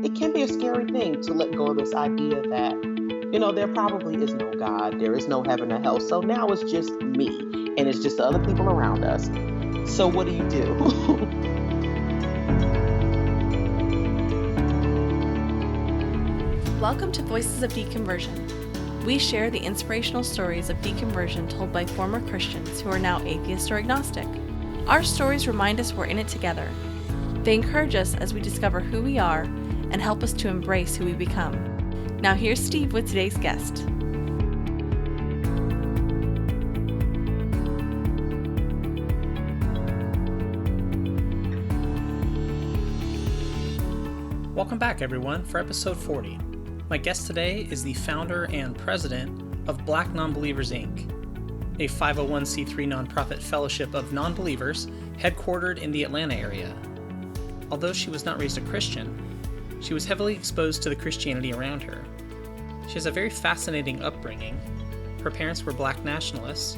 It can be a scary thing to let go of this idea that, there probably is no God, there is no heaven or hell. So now it's just me and it's just the other people around us. So what do you do? Welcome to Voices of Deconversion. We share the inspirational stories of deconversion told by former Christians who are now atheist or agnostic. Our stories remind us we're in it together. They encourage us as we discover who we are and help us to embrace who we become. Now here's Steve with today's guest. Welcome back, everyone, for episode 40. My guest today is the founder and president of Black Nonbelievers, Inc., a 501c3 nonprofit fellowship of nonbelievers headquartered in the Atlanta area. Although she was not raised a Christian, she was heavily exposed to the Christianity around her. She has a very fascinating upbringing. Her parents were Black nationalists,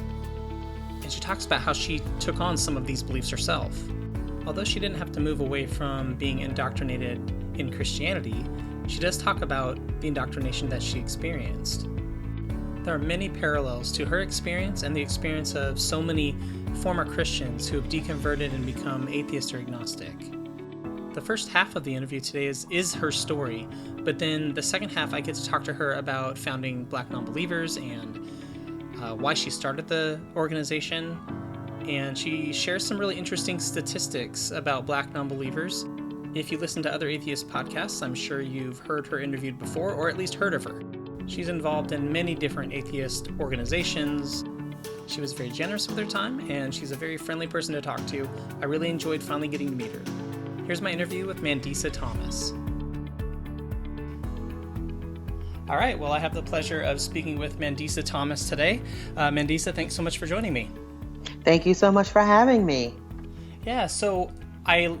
and she talks about how she took on some of these beliefs herself. Although she didn't have to move away from being indoctrinated in Christianity, she does talk about the indoctrination that she experienced. There are many parallels to her experience and the experience of so many former Christians who have deconverted and become atheist or agnostic. The first half of the interview today is her story, but then the second half I get to talk to her about founding Black Nonbelievers and why she started the organization, and she shares some really interesting statistics about Black Nonbelievers. If you listen to other atheist podcasts, I'm sure you've heard her interviewed before, or at least heard of her. She's involved in many different atheist organizations. She was very generous with her time, and she's a very friendly person to talk to. I really enjoyed finally getting to meet her. Here's my interview with Mandisa Thomas. All right, well, I have the pleasure of speaking with Mandisa Thomas today. Mandisa, thanks so much for joining me. Thank you so much for having me. Yeah, so I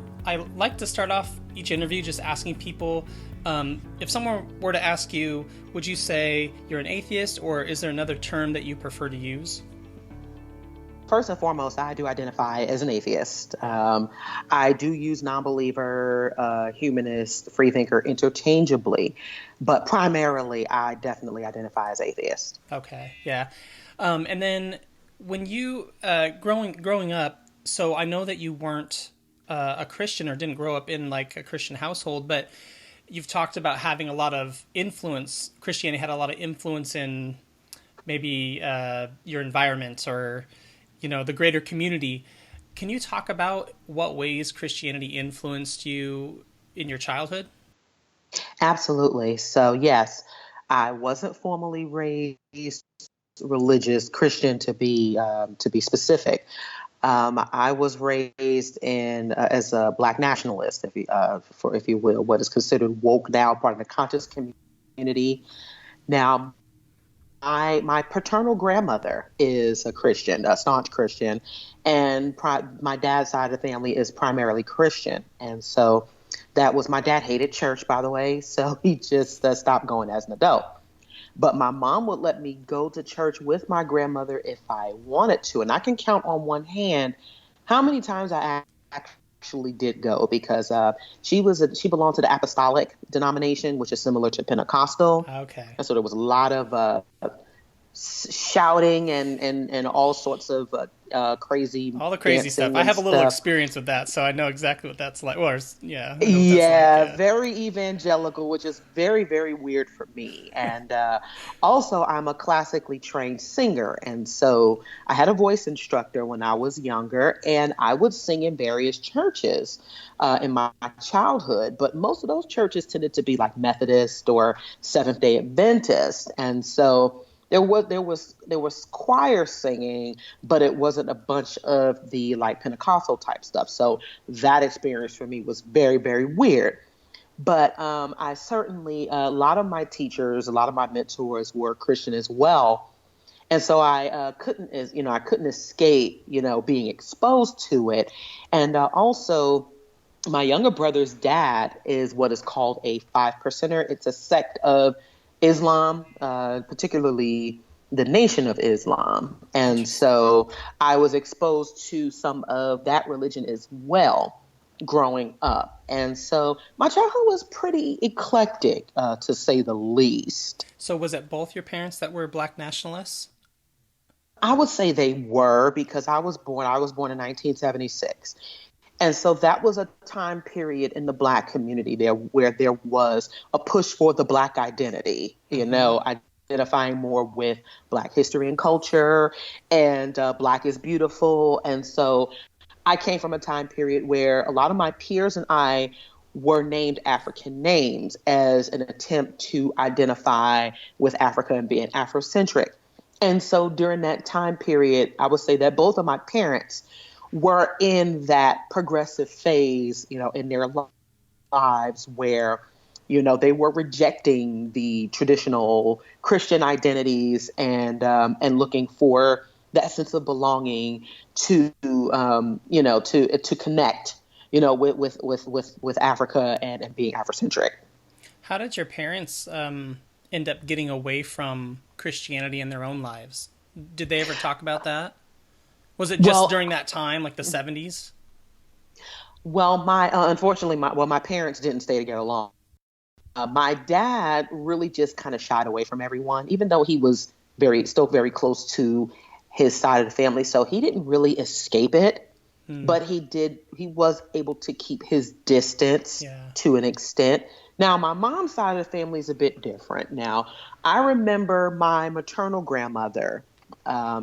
like to start off each interview just asking people, if someone were to ask you, would you say you're an atheist, or is there another term that you prefer to use? First and foremost, I do identify as an atheist. I do use non-believer, humanist, freethinker interchangeably, but primarily I definitely identify as atheist. Okay, yeah. And then when you, growing up, so I know that you weren't a Christian or didn't grow up in like a Christian household, but you've talked about having a lot of influence. Christianity had a lot of influence in maybe your environment or, the greater community. Can you talk about what ways Christianity influenced you in your childhood? Absolutely. So yes, I wasn't formally raised religious Christian to be specific. I was raised in as a Black nationalist, if you will, what is considered woke now, part of the conscious community. Now, my paternal grandmother is a Christian, a staunch Christian, and my dad's side of the family is primarily Christian, and so that was my dad hated church, by the way, so he just stopped going as an adult. But my mom would let me go to church with my grandmother if I wanted to. And I can count on one hand how many times I actually did go, because she belonged to the apostolic denomination, which is similar to Pentecostal. Okay. And so there was a lot of shouting and all sorts of crazy all the crazy stuff. I have a little experience with that, so I know exactly what that's like. Yeah, very evangelical, which is very, very weird for me. And also, I'm a classically trained singer, and so I had a voice instructor when I was younger, and I would sing in various churches in my childhood. But most of those churches tended to be like Methodist or Seventh-day Adventist, and so there was choir singing, but it wasn't a bunch of the like Pentecostal type stuff. So that experience for me was very, very weird. But I certainly, a lot of my teachers, a lot of my mentors were Christian as well. And so I couldn't escape, being exposed to it. And also my younger brother's dad is what is called a 5%er. It's a sect of Islam, particularly the Nation of Islam. And so I was exposed to some of that religion as well. growing up. And so my childhood was pretty eclectic, to say the least. So was it both your parents that were Black nationalists? I would say they were, because I was born in 1976. And so that was a time period in the Black community there where there was a push for the Black identity, identifying more with Black history and culture, and Black is beautiful. And so I came from a time period where a lot of my peers and I were named African names as an attempt to identify with Africa and being Afrocentric. And so during that time period, I would say that both of my parents were in that progressive phase, in their lives where, they were rejecting the traditional Christian identities and looking for that sense of belonging to connect, with Africa and being Afrocentric. How did your parents end up getting away from Christianity in their own lives? Did they ever talk about that? Was it just during that time, like the 70s? Well, unfortunately, my parents didn't stay together long. My dad really just kind of shied away from everyone, even though he was still very close to his side of the family. So he didn't really escape it, but he was able to keep his distance to an extent. Now, my mom's side of the family is a bit different. Now, I remember my maternal grandmother.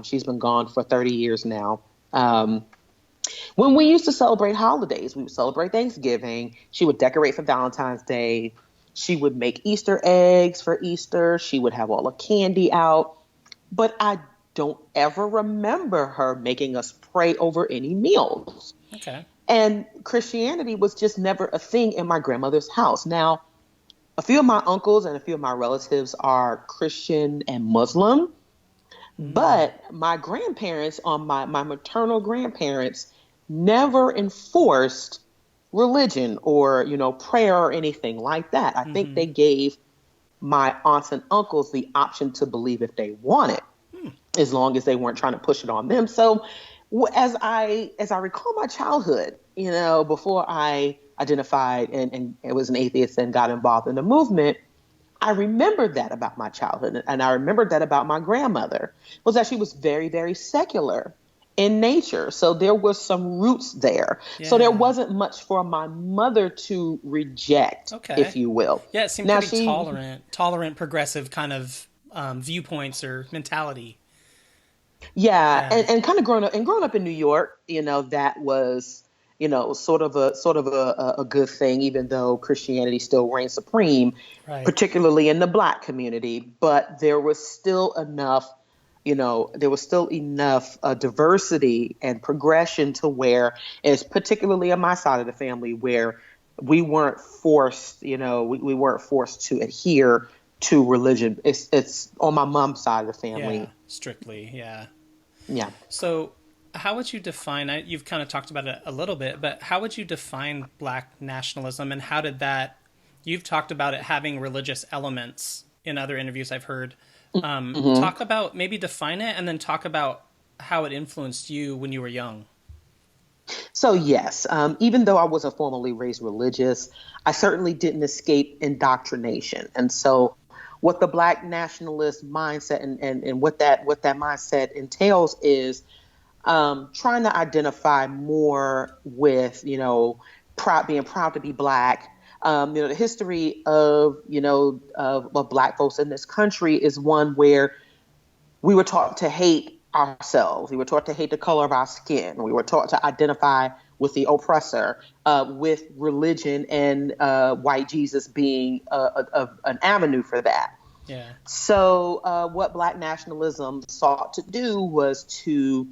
She's been gone for 30 years now. When we used to celebrate holidays, we would celebrate Thanksgiving. She would decorate for Valentine's Day. She would make Easter eggs for Easter. She would have all the candy out. But I don't ever remember her making us pray over any meals. Okay. And Christianity was just never a thing in my grandmother's house. Now, a few of my uncles and a few of my relatives are Christian and Muslim. But my grandparents, my maternal grandparents, never enforced religion or, prayer or anything like that. I think they gave my aunts and uncles the option to believe if they wanted, as long as they weren't trying to push it on them. So as I recall my childhood, before I identified and was an atheist and got involved in the movement, I remembered that about my childhood, and I remembered that about my grandmother, was that she was very, very secular in nature. So there were some roots there. Yeah. So there wasn't much for my mother to reject, if you will. Yeah, it seemed pretty tolerant, progressive kind of viewpoints or mentality. Yeah, and kind of growing up in New York, that was, sort of a good thing, even though Christianity still reigned supreme, particularly in the Black community. But there was still enough, diversity and progression to where, it's particularly on my side of the family, where we weren't forced, we weren't forced to adhere to religion. It's on my mom's side of the family. Yeah, strictly, yeah. Yeah. So how would you define, you've kind of talked about it a little bit, but how would you define Black nationalism, and how did you've talked about it having religious elements in other interviews I've heard. Talk about, maybe define it, and then talk about how it influenced you when you were young. So yes, even though I wasn't formally raised religious, I certainly didn't escape indoctrination. And so what the Black nationalist mindset and what that mindset entails is trying to identify more with, being proud to be Black. The history of Black folks in this country is one where we were taught to hate ourselves. We were taught to hate the color of our skin. We were taught to identify with the oppressor, with religion and white Jesus being an avenue for that. Yeah. So what Black nationalism sought to do was to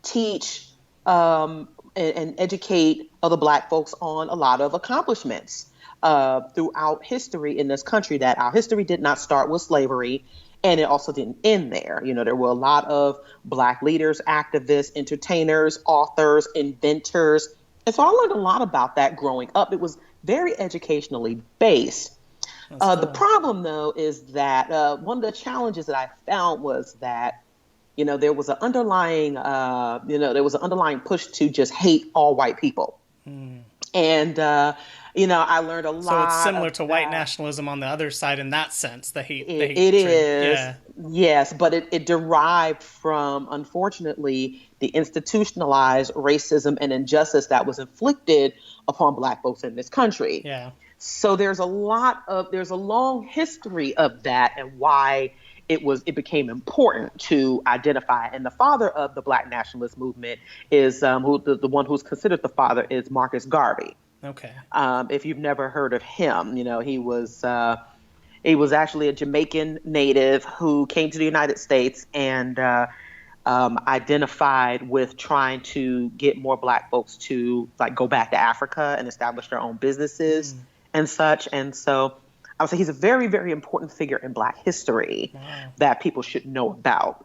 teach and educate other Black folks on a lot of accomplishments throughout history in this country, that our history did not start with slavery, and it also didn't end there. There were a lot of Black leaders, activists, entertainers, authors, inventors. And so I learned a lot about that growing up. It was very educationally based. The problem, though, is that one of the challenges that I found was that, there was an underlying push to just hate all white people. And, I learned a So it's lot similar to white about nationalism on the other side in that sense, the it, it hatred. is, Yeah. yes, but it derived from, unfortunately, the institutionalized racism and injustice that was inflicted upon Black folks in this country. Yeah. So there's a long history of that and why it became important to identify. And the father of the Black nationalist movement is the one who's considered the father is Marcus Garvey. Okay. If you've never heard of him, he was actually a Jamaican native who came to the United States and identified with trying to get more Black folks to like go back to Africa and establish their own businesses and such. And so I would say he's a very, very important figure in Black history that people should know about.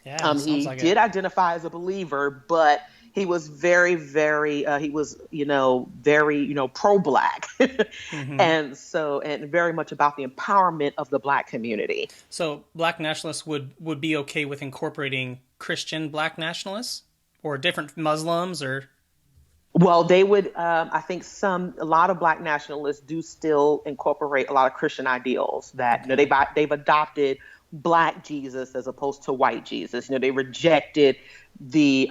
Yeah, sounds He like did it. identify as a believer, but he was very, very, very, pro-Black, and very much about the empowerment of the Black community. So Black nationalists would be okay with incorporating Christian Black nationalists or different Muslims or. Well, they would. I think a lot of Black nationalists do still incorporate a lot of Christian ideals. That they've adopted Black Jesus as opposed to white Jesus. They rejected the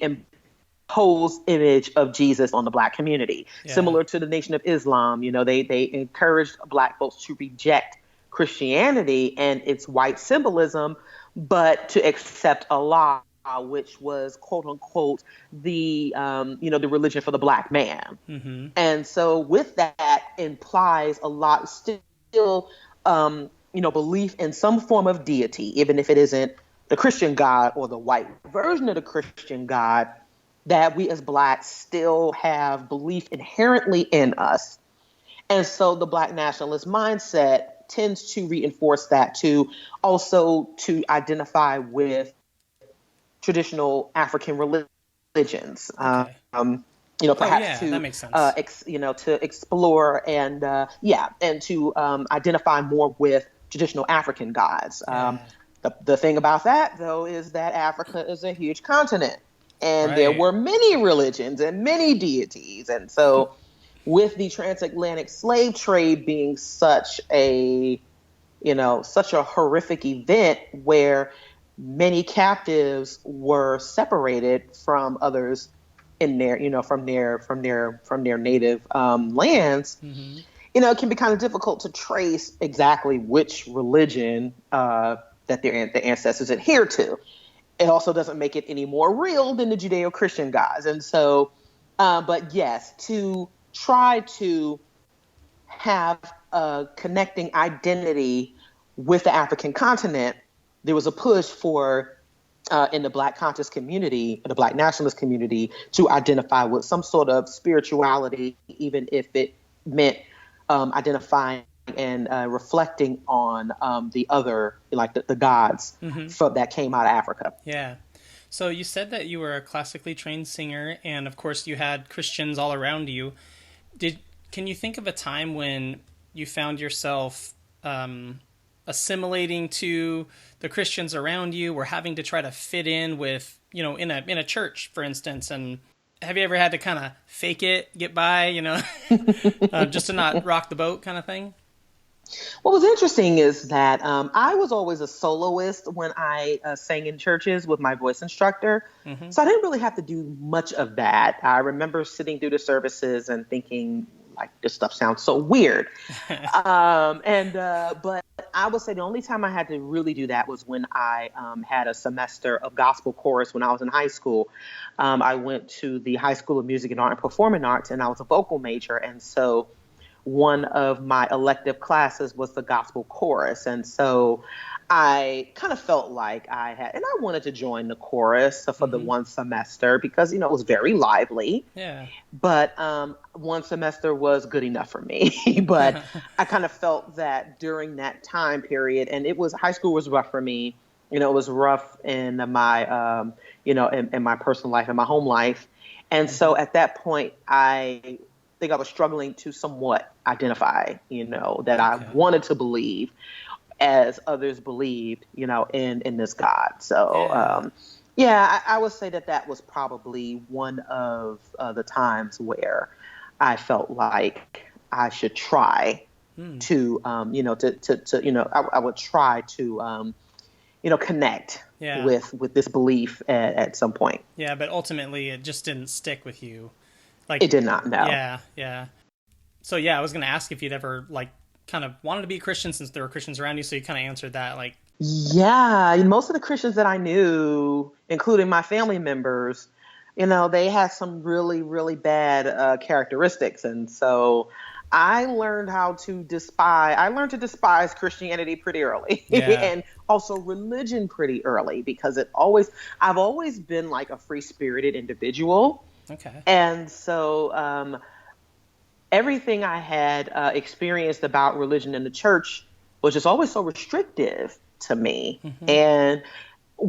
imposed image of Jesus on the Black community. Yeah. Similar to the Nation of Islam, they encouraged Black folks to reject Christianity and its white symbolism, but to accept Allah, which was quote unquote the religion for the Black man. Mm-hmm. And so with that implies a lot still belief in some form of deity, even if it isn't the Christian God or the white version of the Christian God, that we as Blacks still have belief inherently in us. And so the Black nationalist mindset tends to reinforce that, to identify with traditional African religions. Okay. Perhaps that makes sense. To explore and to identify more with traditional African gods. The thing about that, though, is that Africa is a huge continent, and there were many religions and many deities. And so with the transatlantic slave trade being such a horrific event where many captives were separated from others in their, from their native lands, it can be kind of difficult to trace exactly which religion that their ancestors adhered to. It also doesn't make it any more real than the Judeo-Christian gods. And so, but yes, to try to have a connecting identity with the African continent, there was a push for in the Black conscious community, the Black nationalist community, to identify with some sort of spirituality, even if it meant identifying and reflecting on the other, like the gods that came out of Africa. Yeah. So you said that you were a classically trained singer, and of course you had Christians all around you. Can you think of a time when you found yourself assimilating to the Christians around you, or having to try to fit in with, in a church, for instance? And have you ever had to kind of fake it, get by, just to not rock the boat kind of thing? What was interesting is that I was always a soloist when I sang in churches with my voice instructor. So I didn't really have to do much of that. I remember sitting through the services and thinking, like, this stuff sounds so weird. But I would say the only time I had to really do that was when I had a semester of gospel chorus when I was in high school. I went to the High School of Music and Art and Performing Arts, and I was a vocal major. And so one of my elective classes was the gospel chorus. And so I kind of felt like and I wanted to join the chorus for the one semester because, it was very lively. Yeah. But one semester was good enough for me. But I kind of felt that during that time period, and high school was rough for me. It was rough in my, in my personal life and my home life. And so at that point, I think I was struggling to somewhat identify, that I wanted to believe as others believed, in this God. So, I would say that was probably one of the times where I felt like I should try to, I would try to, connect with this belief at some point. Yeah, but ultimately it just didn't stick with you. It did not, no. Yeah, yeah. So yeah, I was going to ask if you'd ever kind of wanted to be a Christian since there were Christians around you. So you kind of answered that Yeah, most of the Christians that I knew, including my family members, they had some really, really bad characteristics. And so I learned to despise Christianity pretty early and also religion pretty early because I've always been like a free-spirited individual. Okay. And so everything I had experienced about religion in the church was just always so restrictive to me. Mm-hmm. And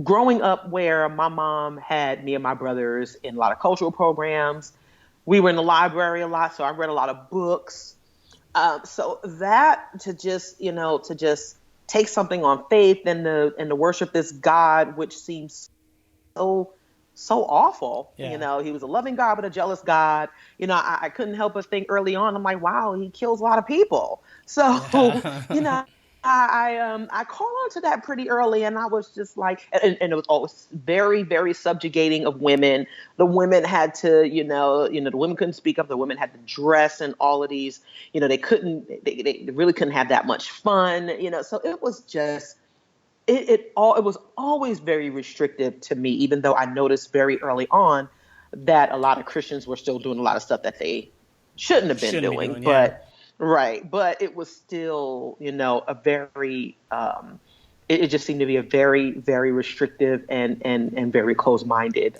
growing up where my mom had me and my brothers in a lot of cultural programs, we were in the library a lot, so I read a lot of books. So that to just take something on faith and to worship this God, which seems so awful. Yeah. He was a loving God, but a jealous God. I couldn't help but think early on, I'm like, wow, he kills a lot of people. So, I caught on to that pretty early, and I was just like, and it was always very, very subjugating of women. The women had to, the women couldn't speak up. The women had to dress in all of these, they really couldn't have that much fun, so it was just, it was always very restrictive to me, even though I noticed very early on that a lot of Christians were still doing a lot of stuff that they shouldn't have been doing. But right. But it was still, a very, it just seemed to be a very, very restrictive and very closed-minded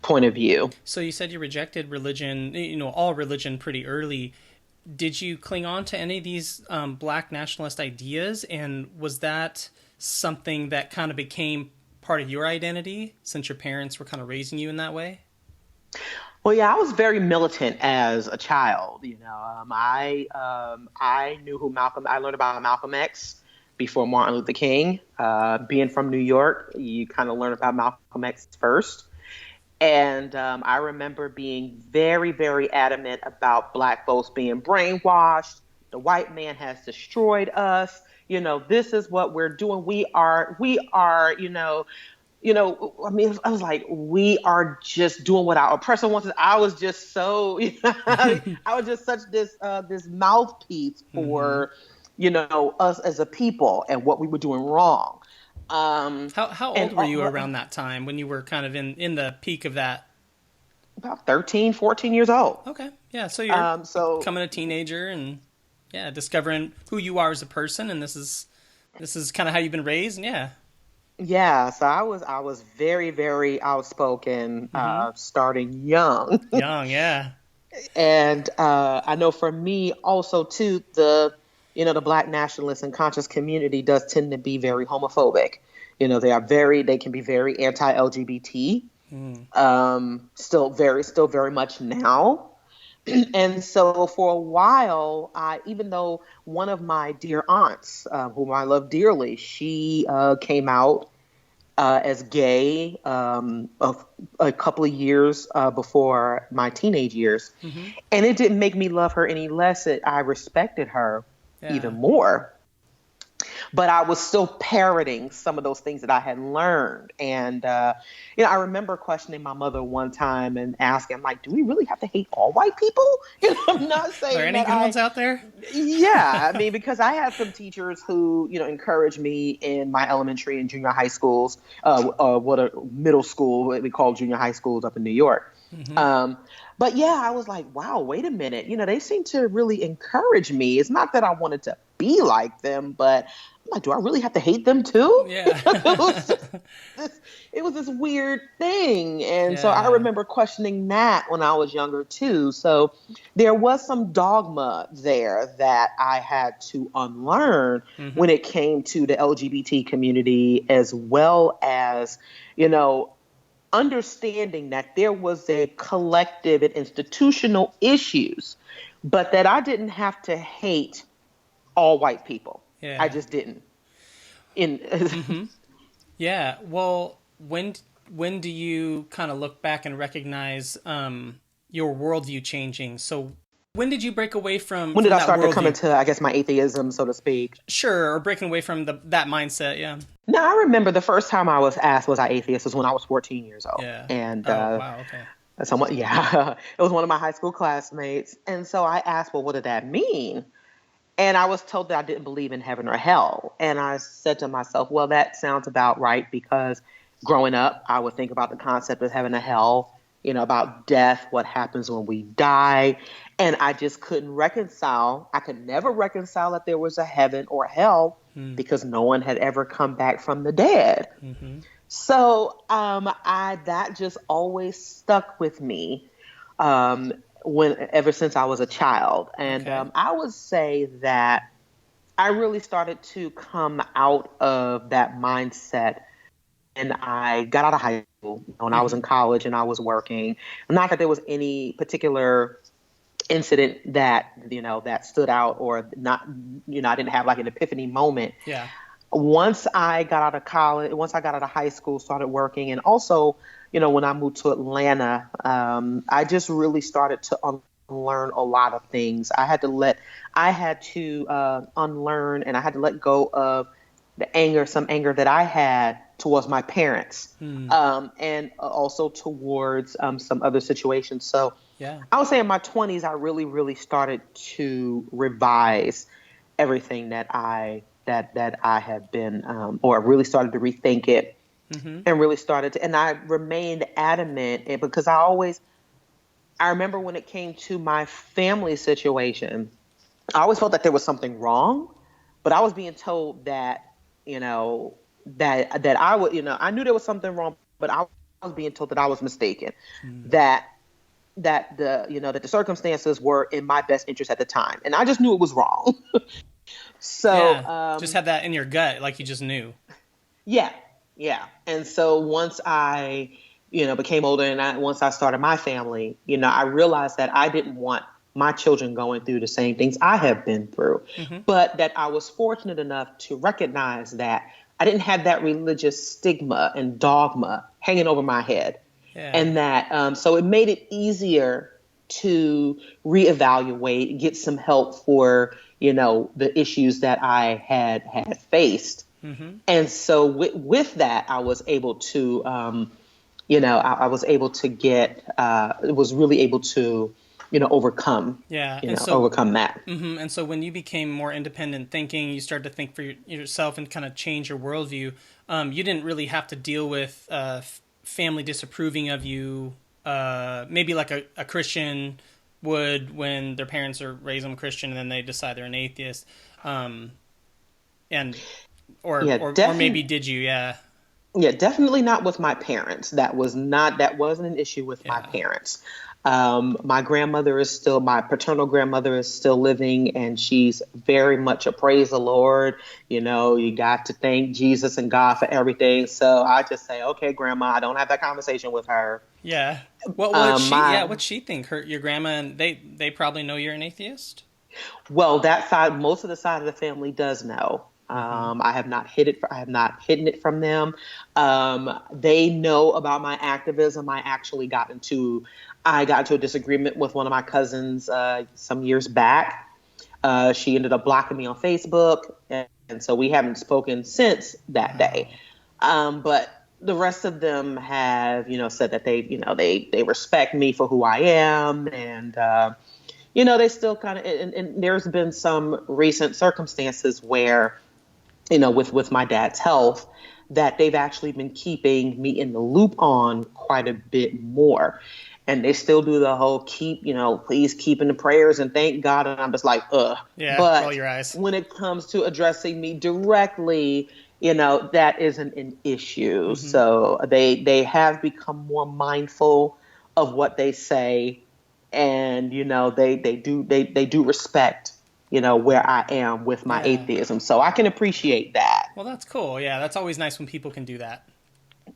point of view. So you said you rejected religion, all religion pretty early. Did you cling on to any of these Black nationalist ideas? And was that something that kind of became part of your identity since your parents were kind of raising you in that way? Well, yeah, I was very militant as a child. I knew I learned about Malcolm X before Martin Luther King. Being from New York, you kind of learn about Malcolm X first. And I remember being very, very adamant about Black folks being brainwashed. The white man has destroyed us. This is what we're doing. We are, I was like, we are just doing what our oppressor wants. I was just so, I was just such this mouthpiece for, us as a people and what we were doing wrong. How old were you around that time when you were kind of in the peak of that? About 13, 14 years old. Okay. Yeah. So you're becoming a teenager and discovering who you are as a person. And this is kind of how you've been raised. And yeah, so I was very, very outspoken, starting young. Young, yeah. And I know for me also too, the Black nationalist and conscious community does tend to be very homophobic. They can be very anti-LGBT. Still very much now. And so for a while, even though one of my dear aunts, whom I love dearly, she came out as gay a couple of years before my teenage years. Mm-hmm. And it didn't make me love her any less. I respected her even more. But I was still parroting some of those things that I had learned. And, I remember questioning my mother one time and asking, I'm like, do we really have to hate all white people? I'm not saying Are there any good ones out there? Yeah. I mean, because I had some teachers who, encouraged me in my elementary and junior high schools, middle school, what we call junior high schools up in New York. Mm-hmm. But yeah, I was like, wow, wait a minute. They seem to really encourage me. It's not that I wanted to be like them, but I'm like, do I really have to hate them too? Yeah. It was this weird thing. And so I remember questioning that when I was younger too. So there was some dogma there that I had to unlearn when it came to the LGBT community, as well as, understanding that there was a collective and institutional issues, but that I didn't have to hate all white people. Yeah. I just didn't. Yeah. Well, when do you kind of look back and recognize your worldview changing. So when did you break away When did I that start to come worldview? into, I guess, my atheism, so to speak? Sure, or breaking away from that mindset, yeah. Now, I remember the first time I was asked, was I atheist, was when I was 14 years old. Yeah. And Oh, wow, okay. someone, yeah, it was one of my high school classmates. And so I asked, well, what did that mean? And I was told that I didn't believe in heaven or hell. And I said to myself, well, that sounds about right, because growing up, I would think about the concept of heaven and hell, about death, what happens when we die. And I just couldn't reconcile. I could never reconcile that there was a heaven or hell because no one had ever come back from the dead. Mm-hmm. So that just always stuck with me. Ever since I was a child. And Okay. I would say that I really started to come out of that mindset, and I got out of high school, when I was in college and I was working. Not that there was any particular incident that, that stood out, or not, I didn't have like an epiphany moment. Yeah. Once I got out of college, once I got out of high school, started working, and also, when I moved to Atlanta, I just really started to unlearn a lot of things. I had to unlearn, and I had to let go of some anger that I had towards my parents, and also towards some other situations. So Yeah. I would say in my 20s, I really, really started to revise everything that I have been, or really started to rethink it, and really and I remained adamant, because I remember when it came to my family situation, I always felt that there was something wrong, but I was being told that, that I would, I knew there was something wrong, but I was being told that I was mistaken, that the circumstances were in my best interest at the time, and I just knew it was wrong. So just had that in your gut, like you just knew. Yeah. And so once I, became older, and once I started my family, I realized that I didn't want my children going through the same things I have been through, but that I was fortunate enough to recognize that I didn't have that religious stigma and dogma hanging over my head. Yeah. And that, so it made it easier to reevaluate, get some help for, the issues that I had faced. And so with that, I was able to, I was able to was really able to, overcome, overcome that. And so when you became more independent thinking, you started to think for yourself and kind of change your worldview. You didn't really have to deal with family disapproving of you, maybe like a Christian would when their parents are raised them Christian and then they decide they're an atheist. Or maybe did you? Yeah. Yeah, definitely not with my parents. That wasn't an issue with my parents. My paternal grandmother is still living, and she's very much a praise the Lord. You got to thank Jesus and God for everything. So I just say, okay, grandma, I don't have that conversation with her. Yeah. What'd she think? Your grandma, and they probably know you're an atheist? Well, most of the side of the family does know. I have not hidden it from them. They know about my activism. I got into a disagreement with one of my cousins some years back. She ended up blocking me on Facebook, and so we haven't spoken since that day. But the rest of them have, said that they respect me for who I am, and they still kind of. And there's been some recent circumstances where, with my dad's health, that they've actually been keeping me in the loop on quite a bit more. And they still do the whole please keep in the prayers and thank God. And I'm just like, ugh. Yeah, but roll your eyes. When it comes to addressing me directly, that isn't an issue. So they have become more mindful of what they say. And, they do respect, where I am with my atheism. So I can appreciate that. Well, that's cool. Yeah, that's always nice when people can do that.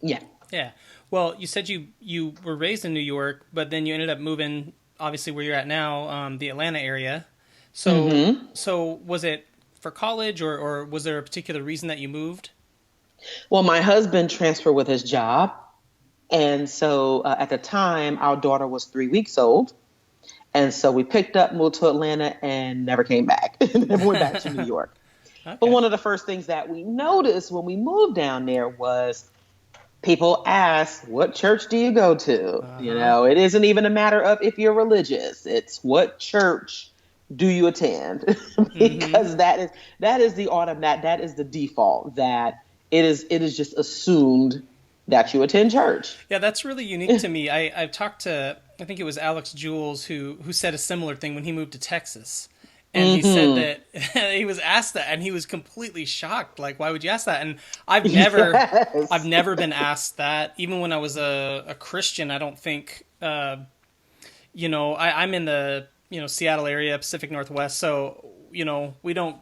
Yeah. Yeah. Well, you said you were raised in New York, but then you ended up moving, obviously, where you're at now, the Atlanta area. So, so was it for college, or was there a particular reason that you moved? Well, my husband transferred with his job. And so at the time, our daughter was 3 weeks old. And so we picked up, moved to Atlanta, and never came back. Never went back to New York. But Okay. one of the first things that we noticed when we moved down there was people ask, what church do you go to? It isn't even a matter of if you're religious. It's what church do you attend? Because that is the automatic, that is the default, that it is just assumed that you attend church. Yeah, that's really unique to me. I've talked to, I think it was Alex Jules who said a similar thing when he moved to Texas. And he said that he was asked that, and he was completely shocked. Like, why would you ask that? And I've never been asked that. Even when I was a Christian, I don't think, I'm in the, Seattle area, Pacific Northwest. So, we don't,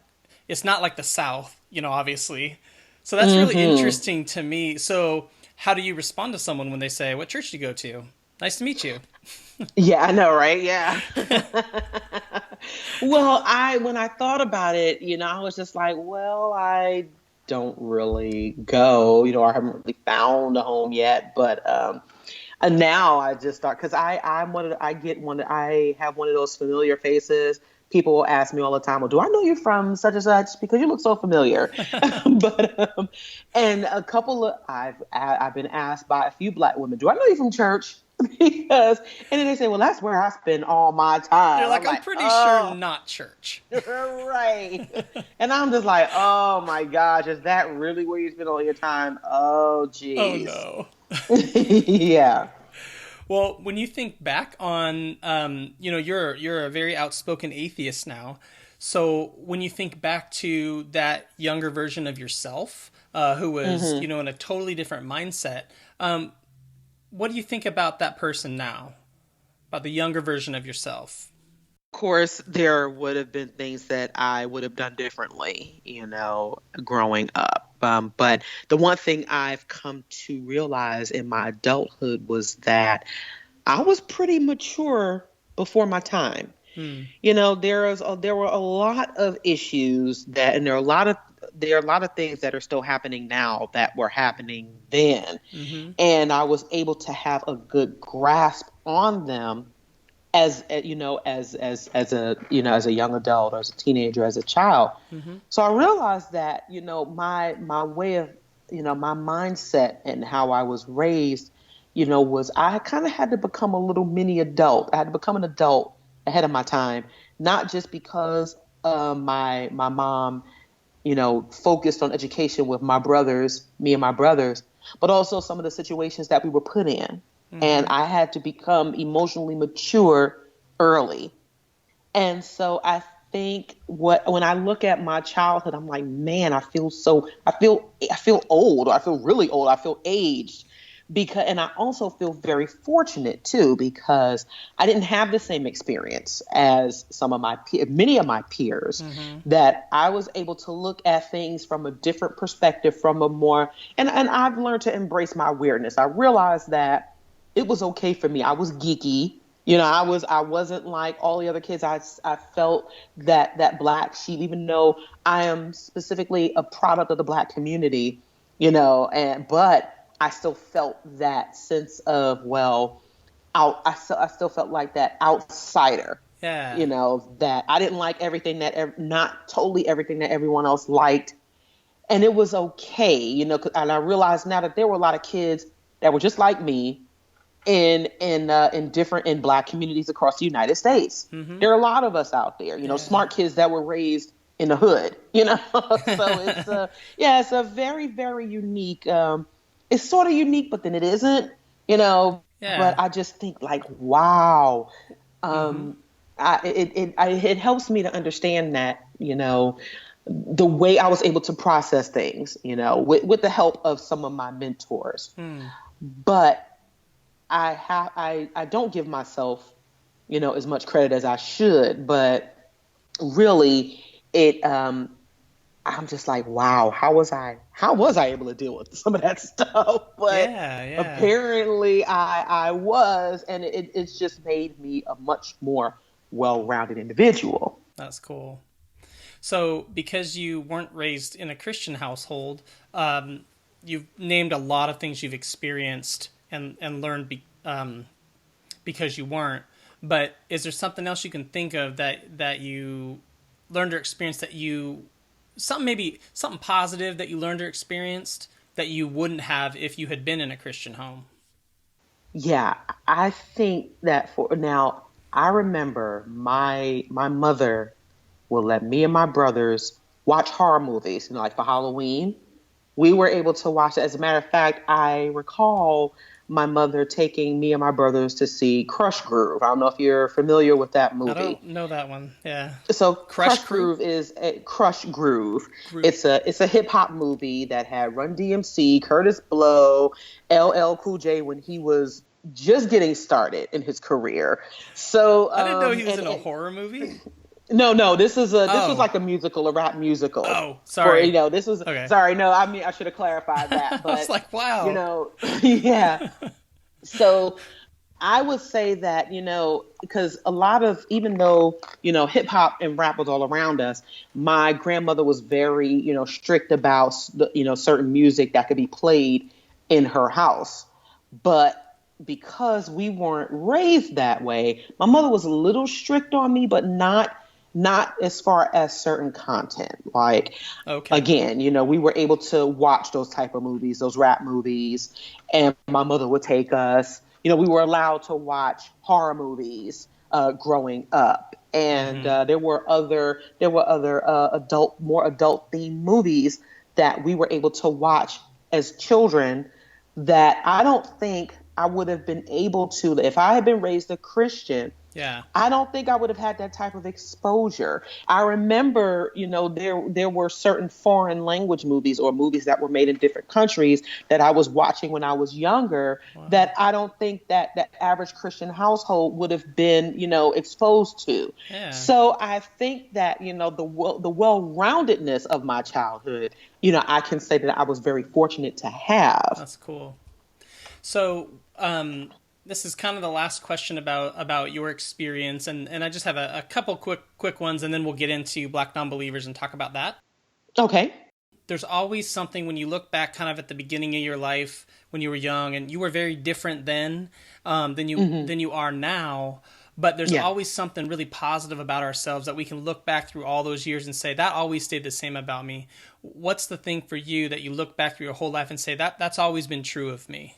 it's not like the South, obviously. So that's really interesting to me. So how do you respond to someone when they say, what church do you go to? Nice to meet you. Yeah, I know, right? Yeah. Well, when I thought about it, I was just like, well, I don't really go, I haven't really found a home yet, but and now I just start, because I have one of those familiar faces. People will ask me all the time, well, do I know you from such and such? Because you look so familiar. But and I've been asked by a few Black women, do I know you from church? Because, and then they say, well, that's where I spend all my time. You're like, I'm pretty sure not church. Right. And I'm just like, oh my gosh, is that really where you spend all your time? Oh, geez. Oh no. Yeah. Well, when you think back on, you're a very outspoken atheist now. So when you think back to that younger version of yourself, who was, in a totally different mindset, what do you think about that person now? About the younger version of yourself? Of course, there would have been things that I would have done differently, growing up. But the one thing I've come to realize in my adulthood was that I was pretty mature before my time. There were a lot of issues and there are a lot of things that are still happening now that were happening then. And I was able to have a good grasp on them as a young adult, or as a teenager, as a child. So I realized that, my way of, my mindset and how I was raised, was I kind of had to become a little mini adult. I had to become an adult ahead of my time, not just because my mom, focused on education with me and my brothers, but also some of the situations that we were put in. And I had to become emotionally mature early. And so I think when I look at my childhood, I'm like, man, I feel old. I feel really old. I feel aged. And I also feel very fortunate too, because I didn't have the same experience as many of my peers, that I was able to look at things from a different perspective, from a more, and I've learned to embrace my weirdness. I realized that it was okay for me. I was geeky. I wasn't like all the other kids. I felt that Black sheep, even though I am specifically a product of the Black community, but I still felt that sense of, I still felt like that outsider. Yeah. That I didn't like everything not totally everything that everyone else liked. And it was okay, and I realized now that there were a lot of kids that were just like me in Black communities across the United States. There are a lot of us out there, smart kids that were raised in the hood, So it's a very, very unique, it's sort of unique, but then it isn't, but I just think like, wow. It helps me to understand that, the way I was able to process things, with the help of some of my mentors. But I don't give myself, as much credit as I should, but really I'm just like, wow, how was I able to deal with some of that stuff? But apparently I was, and it's just made me a much more well-rounded individual. That's cool. So because you weren't raised in a Christian household, you've named a lot of things you've experienced and learned because you weren't. But is there something else you can think of that you learned or experienced something positive that you learned or experienced that you wouldn't have if you had been in a Christian home? Yeah, I think that for now, I remember my mother will let me and my brothers watch horror movies, like for Halloween. We were able to watch it. As a matter of fact, I recall my mother taking me and my brothers to see Crush Groove. I don't know if you're familiar with that I movie. don't know that one. Yeah. So Crush Crush Crew? Groove is a Crush Groove. Group. It's a hip hop movie that had Run DMC, Curtis Blow, LL Cool J when he was just getting started in his career. So I didn't know he was in a and horror movie. no, this was Oh. like a musical, a rap musical. Oh, sorry. This was Okay. sorry. No, I mean I should have clarified that, I was but like, wow. yeah. So I would say that, because a lot of, even though, hip hop and rap was all around us, my grandmother was very, strict about, certain music that could be played in her house. But because we weren't raised that way, my mother was a little strict on me, but not as far as certain content. Like, Okay. again, we were able to watch those type of movies, those rap movies, and my mother would take us. We were allowed to watch horror movies growing up, and there were other more adult themed movies that we were able to watch as children that I don't think I would have been able to if I had been raised a Christian. Yeah. I don't think I would have had that type of exposure. I remember, there were certain foreign language movies or movies that were made in different countries that I was watching when I was younger. Wow. That I don't think that the average Christian household would have been, exposed to. Yeah. So I think that, the well-roundedness of my childhood, I can say that I was very fortunate to have. That's cool. So, this is kind of the last question about your experience, and I just have a couple quick ones, and then we'll get into Black Nonbelievers and talk about that. Okay. There's always something when you look back kind of at the beginning of your life when you were young, and you were very different then than you are now, but there's always something really positive about ourselves that we can look back through all those years and say, that always stayed the same about me. What's the thing for you that you look back through your whole life and say, that's always been true of me?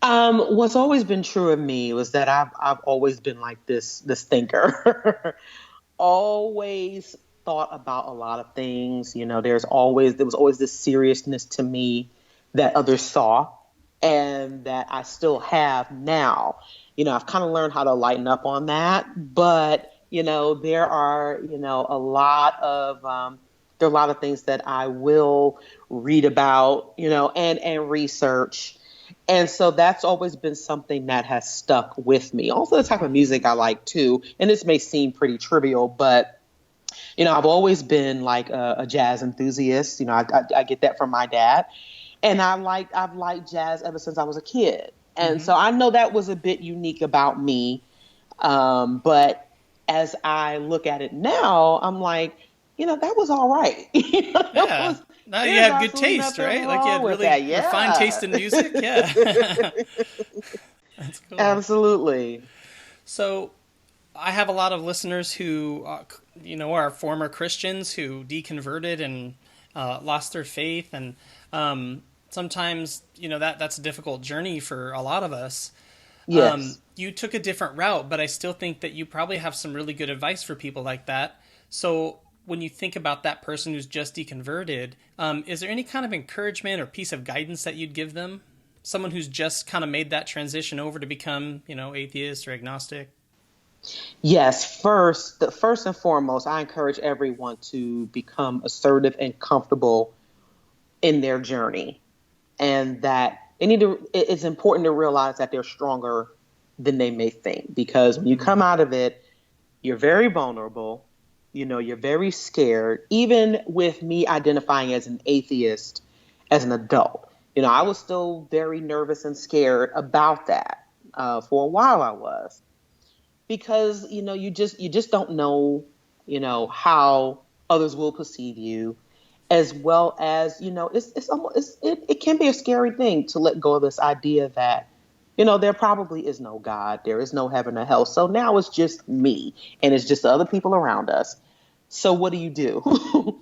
What's always been true of me was that I've always been like this thinker. Always thought about a lot of things. There was always this seriousness to me that others saw and that I still have now. I've kind of learned how to lighten up on that, but there are a lot of things that I will read about, and research. And so that's always been something that has stuck with me. Also, the type of music I like, too. And this may seem pretty trivial, but, I've always been like a jazz enthusiast. I get that from my dad. And I've liked jazz ever since I was a kid. And so I know that was a bit unique about me. But as I look at it now, I'm like, that was all right. Now you have good taste, right? Like you had really refined taste in music. Yeah. That's cool. Absolutely. So I have a lot of listeners who, are former Christians who deconverted and lost their faith. And sometimes, that's a difficult journey for a lot of us. Yes. You took a different route, but I still think that you probably have some really good advice for people like that. So when you think about that person who's just deconverted, is there any kind of encouragement or piece of guidance that you'd give them? Someone who's just kind of made that transition over to become, atheist or agnostic? Yes. First and foremost, I encourage everyone to become assertive and comfortable in their journey, and that it's important to realize that they're stronger than they may think, because when you come out of it, you're very vulnerable. You're very scared. Even with me identifying as an atheist as an adult, I was still very nervous and scared about that. For a while I was, because, you just don't know, how others will perceive you. as well as, it can be a scary thing to let go of this idea that, there probably is no God, there is no heaven or hell. So now it's just me and it's just the other people around us. So what do you do?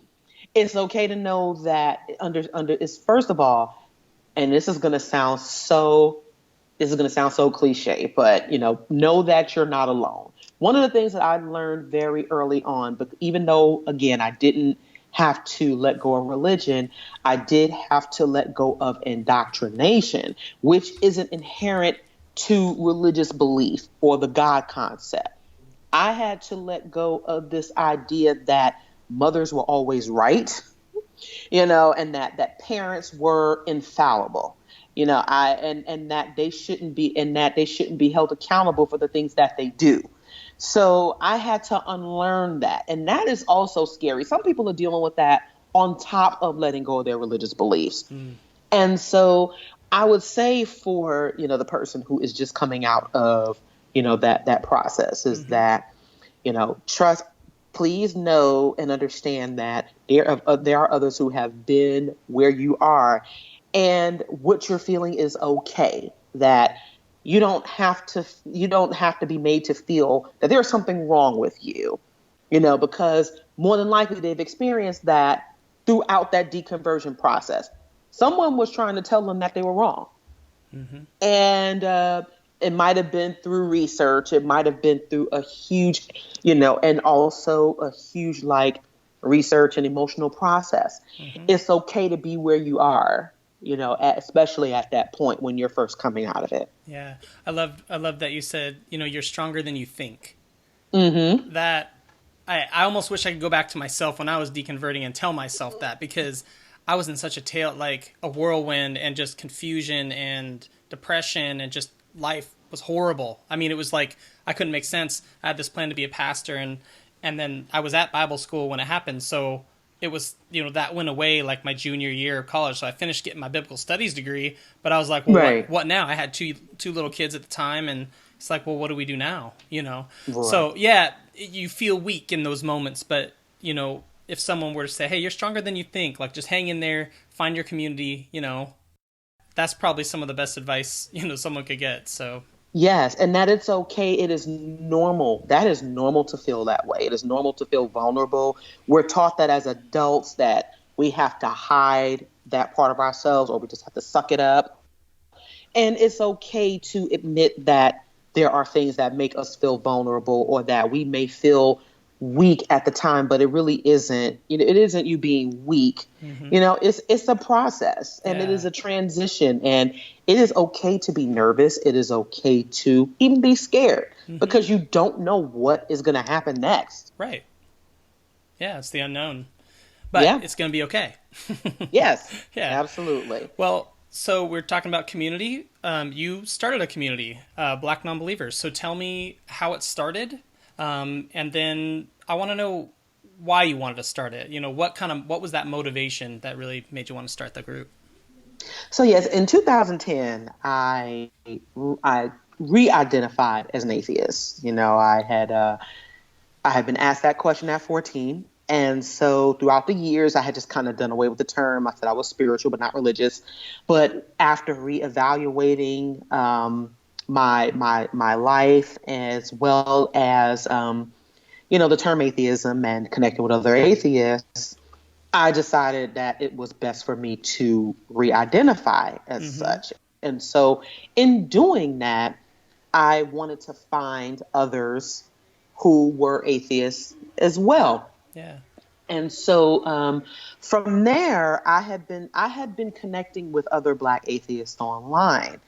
It's okay to know that under is first of all, and this is going to sound so cliche, but know that you're not alone. One of the things that I learned very early on, but even though again I didn't have to let go of religion, I did have to let go of indoctrination, which isn't inherent to religious belief or the God concept. I had to let go of this idea that mothers were always right, and that parents were infallible. And that they shouldn't be held accountable for the things that they do. So I had to unlearn that. And that is also scary. Some people are dealing with that on top of letting go of their religious beliefs. And so I would say for, the person who is just coming out of, that process is that, trust, please know and understand that there are others who have been where you are, and what you're feeling is okay. That you don't have to be made to feel that there's something wrong with you, because more than likely they've experienced that throughout that deconversion process. Someone was trying to tell them that they were wrong. And it might have been through research. It might have been through a huge, and also a huge research and emotional process. It's okay to be where you are, especially at that point when you're first coming out of it. Yeah. I love that you said, you're stronger than you think. That I almost wish I could go back to myself when I was deconverting and tell myself that, because I was in such a whirlwind and just confusion and depression, and just life was horrible. I mean, it was like I couldn't make sense. I had this plan to be a pastor, and then I was at Bible school when it happened. So it was, that went away like my junior year of college. So I finished getting my biblical studies degree, but I was like, well, right. what now? I had two little kids at the time, and it's like, well, what do we do now? Right. So yeah, you feel weak in those moments, but if someone were to say, hey, you're stronger than you think, just hang in there, find your community, that's probably some of the best advice, someone could get. So yes, and that it's okay. It is normal. That is normal to feel that way. It is normal to feel vulnerable. We're taught that as adults that we have to hide that part of ourselves, or we just have to suck it up. And it's okay to admit that there are things that make us feel vulnerable, or that we may feel weak at the time, but it really isn't. It isn't you being weak. It's a process, and it is a transition, and it is okay to be nervous. It is okay to even be scared, because you don't know what is going to happen next. Right. Yeah, it's the unknown, but it's going to be okay. Yes. Yeah, absolutely. Well, so we're talking about community. You started a community, Black Nonbelievers. So tell me how it started. And then I want to know why you wanted to start it. What was that motivation that really made you want to start the group? So yes, in 2010, I re-identified as an atheist. I had been asked that question at 14. And so throughout the years, I had just kind of done away with the term. I said I was spiritual, but not religious. But after reevaluating, my life, as well as the term atheism, and connecting with other atheists, I decided that it was best for me to re-identify as such. And so in doing that, I wanted to find others who were atheists as well. Yeah. And so from there, I had been connecting with other Black atheists online.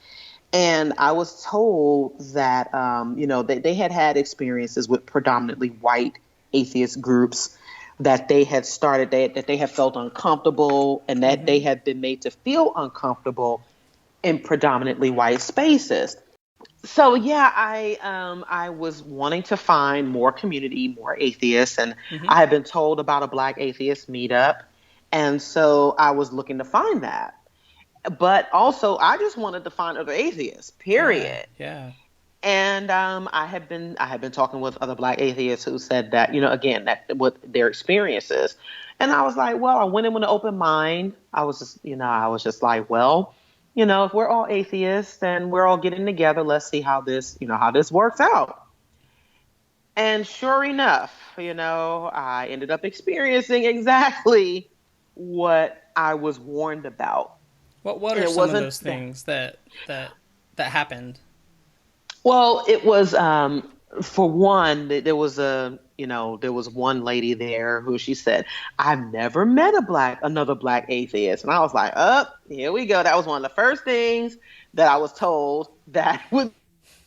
And I was told that, they had experiences with predominantly white atheist groups, that they had started, that they had felt uncomfortable, and that they had been made to feel uncomfortable in predominantly white spaces. So yeah, I was wanting to find more community, more atheists, and I had been told about a Black atheist meetup, and so I was looking to find that. But also, I just wanted to find other atheists, period. Yeah. And I had been talking with other Black atheists who said that, again, that what their experiences. And I was like, well, I went in with an open mind. I was just like, well, if we're all atheists and we're all getting together, let's see how this works out. And sure enough, I ended up experiencing exactly what I was warned about. What And are it some of wasn't those things that happened? well, it was for one, there was one lady there who she said, I've never met another black atheist. And I was like, here we go. That was one of the first things that I was told that would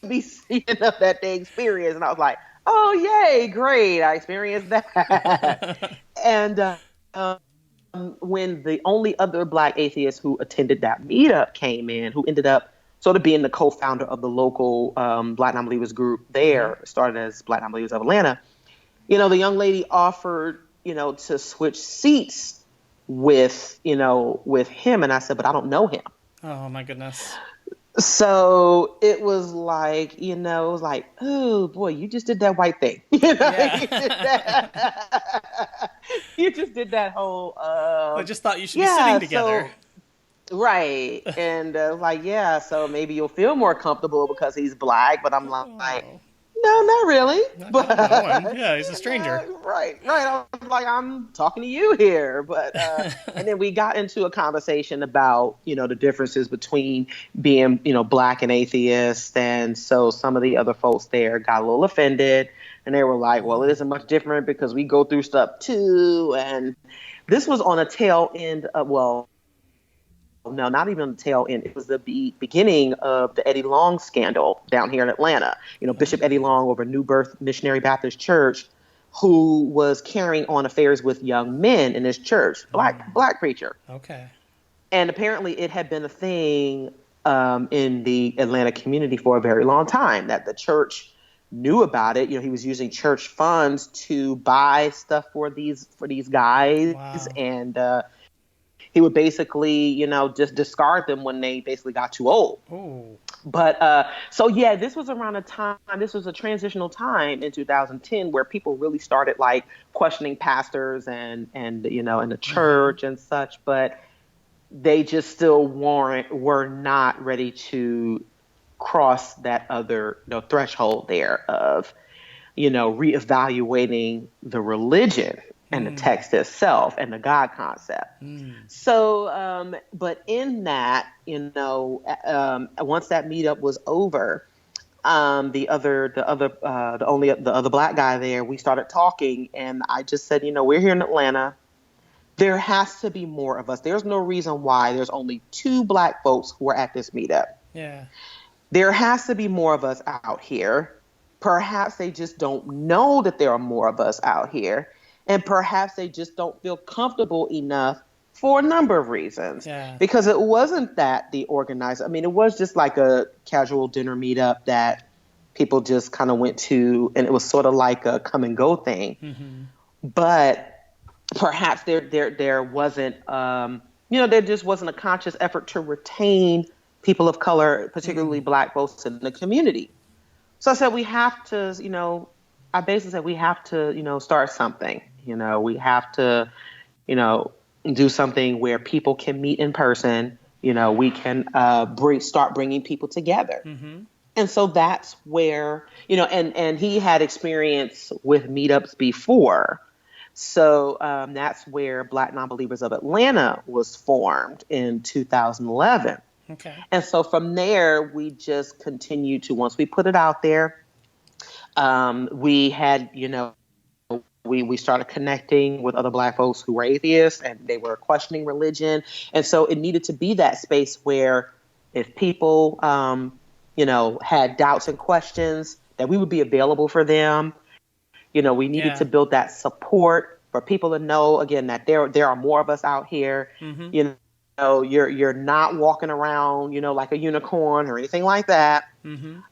be seen of that day experience. And I was like, oh, yay, great. I experienced that. And when the only other black atheist who attended that meetup came in, who ended up sort of being the co-founder of the local Black Nonbelievers group there, started as Black Nonbelievers of Atlanta, the young lady offered, to switch seats with him. And I said, but I don't know him. Oh, my goodness. So it was like, oh boy, you just did that white thing. You just did that whole. I just thought you should be sitting together. Right. And so maybe you'll feel more comfortable because he's black. But I'm like, no, not really. Yeah, he's a stranger. Right. I'm talking to you here. But and then we got into a conversation about, the differences between being, black and atheist. And so some of the other folks there got a little offended. And they were like, well, it isn't much different because we go through stuff too. And this was on a tail end of, no, not even on the tail end. It was the beginning of the Eddie Long scandal down here in Atlanta. Bishop Eddie Long over New Birth Missionary Baptist Church, who was carrying on affairs with young men in his church, black preacher. Okay. And apparently it had been a thing in the Atlanta community for a very long time that the church knew about it. He was using church funds to buy stuff for these guys. Wow. And he would basically, just discard them when they basically got too old. Ooh. But this was around a time, this was a transitional time in 2010 where people really started questioning pastors and in the church and such, but they just still were not ready to cross that other threshold there of, reevaluating the religion and the text itself and the God concept. So, but in that, once that meetup was over, the other black guy there, we started talking, and I just said, we're here in Atlanta. There has to be more of us. There's no reason why there's only 2 black folks who are at this meetup. Yeah. There has to be more of us out here. Perhaps they just don't know that there are more of us out here. And perhaps they just don't feel comfortable enough for a number of reasons. Yeah. Because it wasn't that the organizer, it was just like a casual dinner meetup that people just kind of went to, and it was sort of like a come and go thing. Mm-hmm. But perhaps there wasn't, there just wasn't a conscious effort to retain people of color, particularly black folks in the community. So I said, we have to, I basically said we have to, start something. We have to, do something where people can meet in person. We can start bringing people together. Mm-hmm. And so that's where, and he had experience with meetups before. So that's where Black Nonbelievers of Atlanta was formed in 2011. Okay. And so from there, we just continued to, once we put it out there, we had, we started connecting with other black folks who were atheists and they were questioning religion. And so it needed to be that space where if people, had doubts and questions, that we would be available for them. We needed to build that support for people to know, again, that there are more of us out here. Mm-hmm. You're not walking around, like a unicorn or anything like that. Mm-hmm.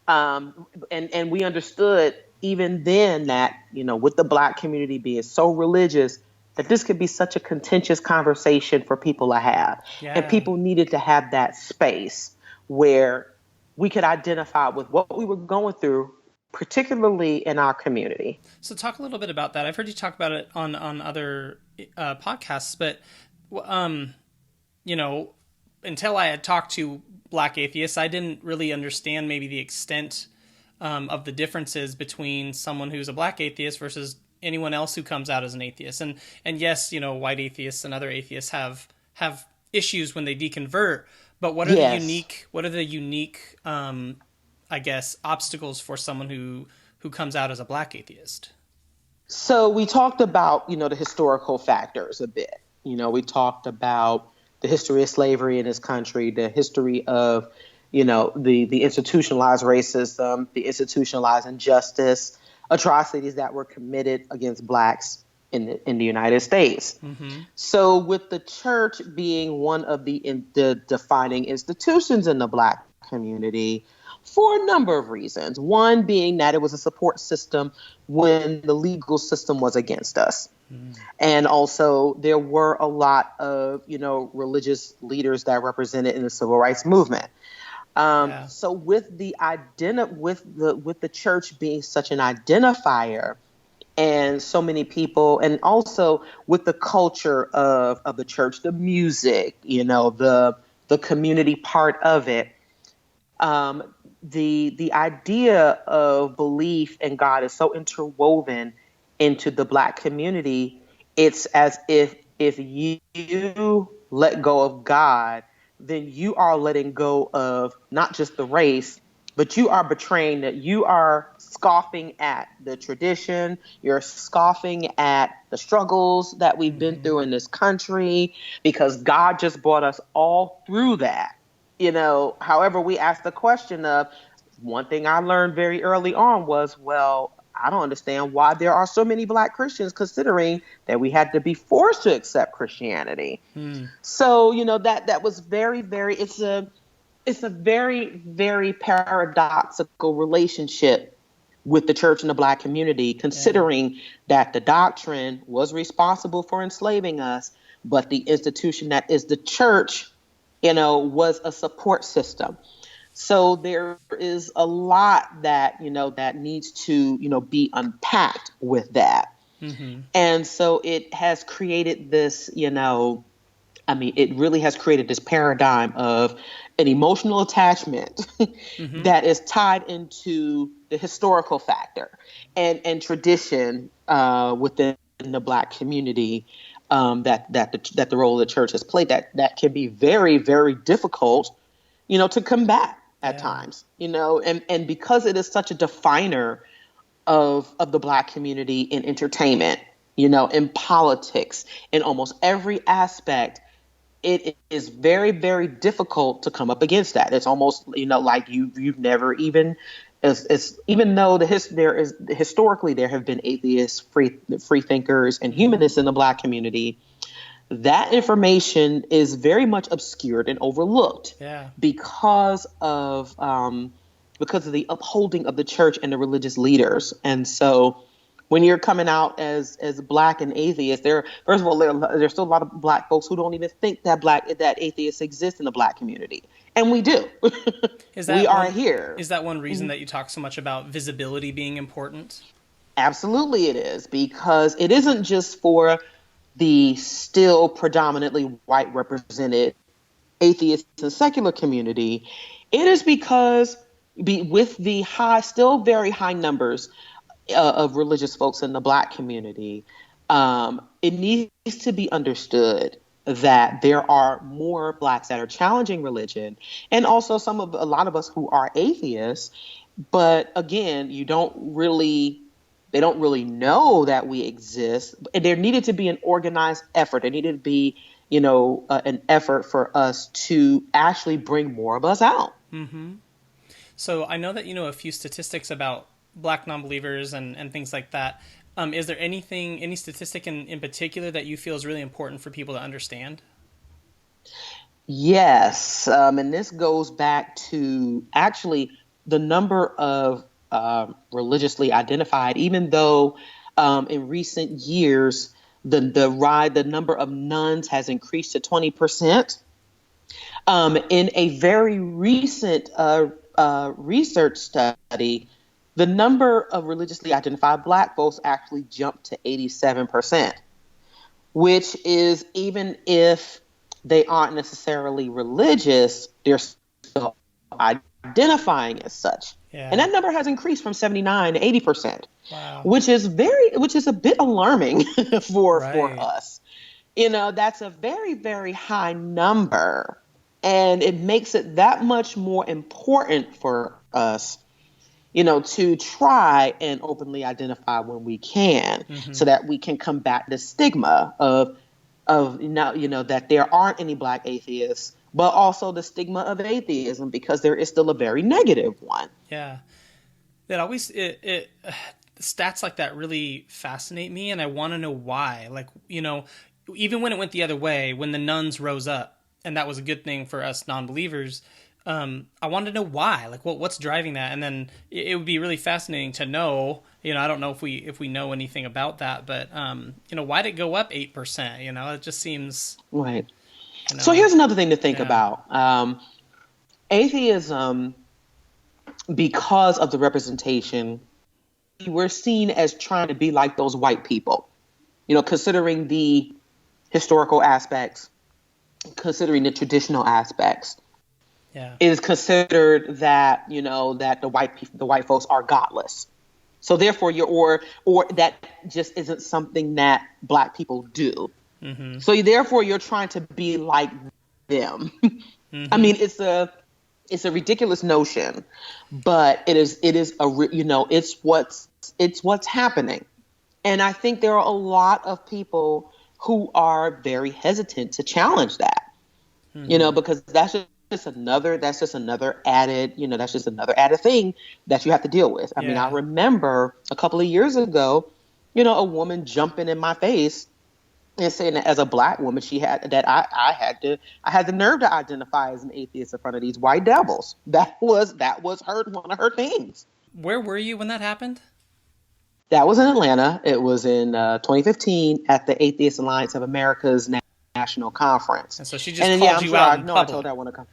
And we understood even then that, with the black community being so religious, that this could be such a contentious conversation for people to have. Yeah. And people needed to have that space where we could identify with what we were going through particularly in our community. So talk a little bit about that. I've heard you talk about it on other podcasts, but you know, until I had talked to Black atheists, I didn't really understand maybe the extent of the differences between someone who's a Black atheist versus anyone else who comes out as an atheist. And yes, you know, white atheists and other atheists have issues when they deconvert, but what are the unique I guess obstacles for someone who comes out as a Black atheist? So we talked about, the historical factors a bit. We talked about the history of slavery in this country, the history of, the institutionalized racism, the institutionalized injustice, atrocities that were committed against Blacks in the United States. Mm-hmm. So with the church being one of the defining institutions in the Black community, for a number of reasons. One being that it was a support system when the legal system was against us. And also there were a lot of, religious leaders that represented in the civil rights movement. So with the church being such an identifier and so many people, and also with the culture of the church, the music, the community part of it, the idea of belief in God is so interwoven into the Black community. It's as if you let go of God, then you are letting go of not just the race, but you are betraying that you are scoffing at the tradition. You're scoffing at the struggles that we've been through in this country, because God just brought us all through that. However, we asked the question of, one thing I learned very early on was, well, I don't understand why there are so many Black Christians, considering that we had to be forced to accept Christianity. So, that was very, very, it's a very, very paradoxical relationship with the church and the Black community, considering that the doctrine was responsible for enslaving us, but the institution that is the church, was a support system. So there is a lot that, that needs to, be unpacked with that. Mm-hmm. And so it has created this, it really has created this paradigm of an emotional attachment that is tied into the historical factor and tradition within the Black community, that the role of the church has played, that can be very, very difficult, to combat at times, and because it is such a definer of the Black community in entertainment, in politics, in almost every aspect, it is very, very difficult to come up against that. It's almost, like you've never even, even though historically there have been atheists, free thinkers, and humanists in the Black community, that information is very much obscured and overlooked because of the upholding of the church and the religious leaders. And so when you're coming out as Black and atheist, first of all, there's still a lot of Black folks who don't even think that atheists exist in the Black community. And we do. We are here. Is that one reason that you talk so much about visibility being important? Absolutely it is, because it isn't just for the still predominantly white represented atheist and secular community. It is because with the still very high numbers of religious folks in the Black community, it needs to be understood that there are more Blacks that are challenging religion, and also a lot of us who are atheists. But again, they don't really know that we exist. And there needed to be an organized effort. There needed to be, an effort for us to actually bring more of us out. Mm-hmm. So I know that you know a few statistics about Black nonbelievers and things like that. Is there any statistic in particular that you feel is really important for people to understand? Yes. And this goes back to actually the number of religiously identified, even though in recent years the number of nuns has increased to 20%. In a very recent research study, the number of religiously identified Black folks actually jumped to 87%, which is, even if they aren't necessarily religious, they're still identifying as such. Yeah. And that number has increased from 79 to 80%, Wow. which is a bit alarming for Right. us. That's a very, very high number. And it makes it that much more important for us, to try and openly identify when we can, so that we can combat the stigma of that there aren't any Black atheists, but also the stigma of atheism, because there is still a very negative one. Yeah. Stats like that really fascinate me, and I want to know why. Like, even when it went the other way, when the nuns rose up, and that was a good thing for us non-believers, I wanted to know why. Like, what's driving that? And then it would be really fascinating to know. I don't know if we know anything about that, but why did it go up 8%? It just seems right. So here's another thing to think about. Atheism, because of the representation, we're seen as trying to be like those white people. Considering the historical aspects, considering the traditional aspects. Yeah. It is considered that that the white folks are godless, so therefore or that just isn't something that Black people do. Mm-hmm. So therefore you're trying to be like them. Mm-hmm. I mean, it's a ridiculous notion, but it's what's happening, and I think there are a lot of people who are very hesitant to challenge that. Mm-hmm. Because that's just another added thing that you have to deal with. I mean, I remember a couple of years ago, a woman jumping in my face and saying that as a Black woman, I had the nerve to identify as an atheist in front of these white devils. That was one of her things. Where were you when that happened? That was in Atlanta. It was in 2015 at the Atheist Alliance of America's national conference. And so she just called you out in public. I told her I want to come.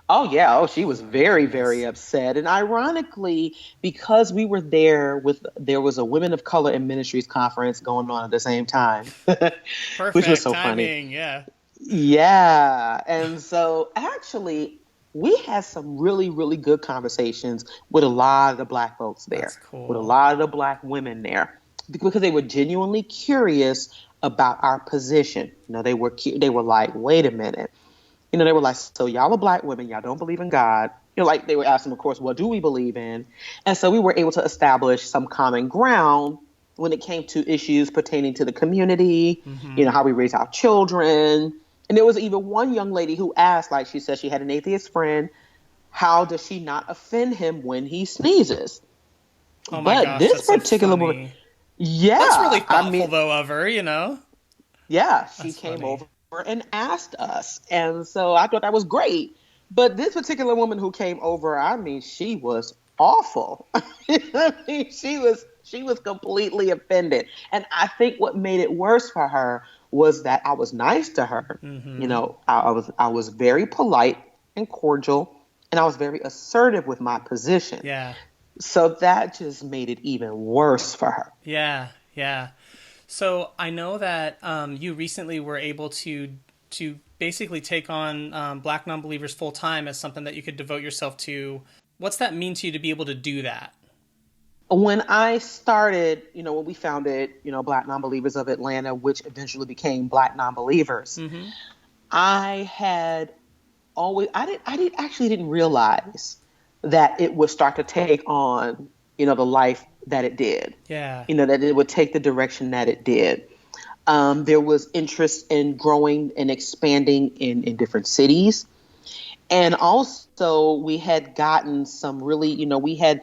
Oh, yeah. Oh, she was very, very upset. And ironically, because we were there there was a Women of Color in Ministries conference going on at the same time, Perfect which was so timing, funny. Yeah. Yeah. And so actually, we had some really, really good conversations with a lot of the Black folks there. That's cool. With a lot of the Black women there, because they were genuinely curious about our position. They were like, wait a minute. They were like, so y'all are Black women, y'all don't believe in God. Like they were asking, of course, what do we believe in? And so we were able to establish some common ground when it came to issues pertaining to the community, how we raise our children. And there was even one young lady who asked, like she said she had an atheist friend, how does she not offend him when he sneezes? Oh my gosh, this particular woman, that's really thoughtful though of her, Yeah, she came over and asked us, and so I thought that was great. But this particular woman who came over, she was awful. She was completely offended, and I think what made it worse for her was that I was nice to her. Mm-hmm. I was very polite and cordial, and I was very assertive with my position. Yeah. So that just made it even worse for her. Yeah, yeah. So I know that you recently were able to basically take on Black Nonbelievers full time as something that you could devote yourself to. What's that mean to you to be able to do that? When I started, when we founded, Black Nonbelievers of Atlanta, which eventually became Black Nonbelievers, mm-hmm. I didn't realize that it would start to take on, the life that it did. Yeah. That it would take the direction that it did. There was interest in growing and expanding in different cities. And also we had gotten some really, we had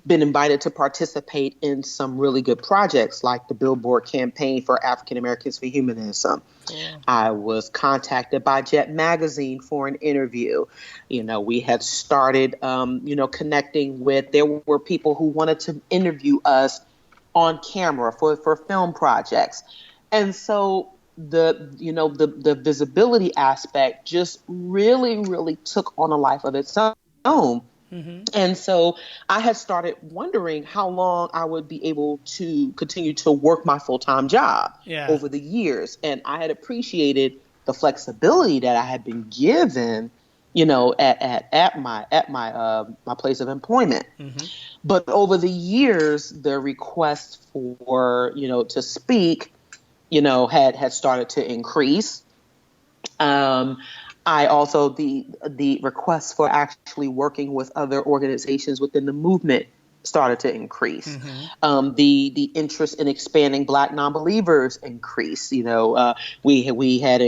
been invited to participate in some really good projects like the Billboard campaign for African Americans for Humanism. Yeah. I was contacted by Jet Magazine for an interview. We had started, connecting with, there were people who wanted to interview us on camera for film projects. And so the visibility aspect just really, really took on a life of its own. And so I had started wondering how long I would be able to continue to work my full-time job over the years. And I had appreciated the flexibility that I had been given, at my place of employment. But over the years, the request for, to speak, had started to increase. I also, the requests for actually working with other organizations within the movement started to increase. The interest in expanding Black nonbelievers increased. We had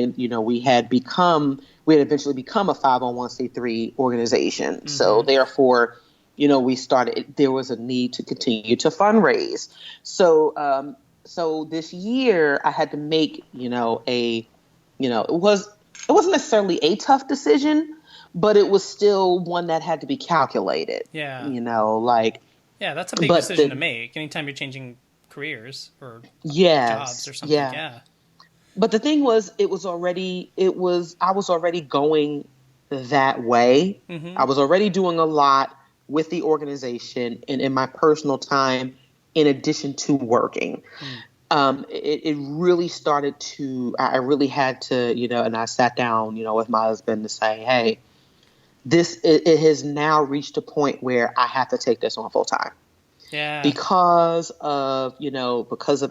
eventually become a 501c3 organization. So therefore, there was a need to continue to fundraise. So this year I had to make, it wasn't necessarily a tough decision, but it was still one that had to be calculated. Yeah. That's a big decision to make anytime you're changing careers or jobs or something. Yeah. But the thing was, I was already going that way. I was already doing a lot with the organization and in my personal time, in addition to working. It really started to, I really had to, and I sat down, with my husband to say, hey, it has now reached a point where I have to take this on full time. Yeah. Because of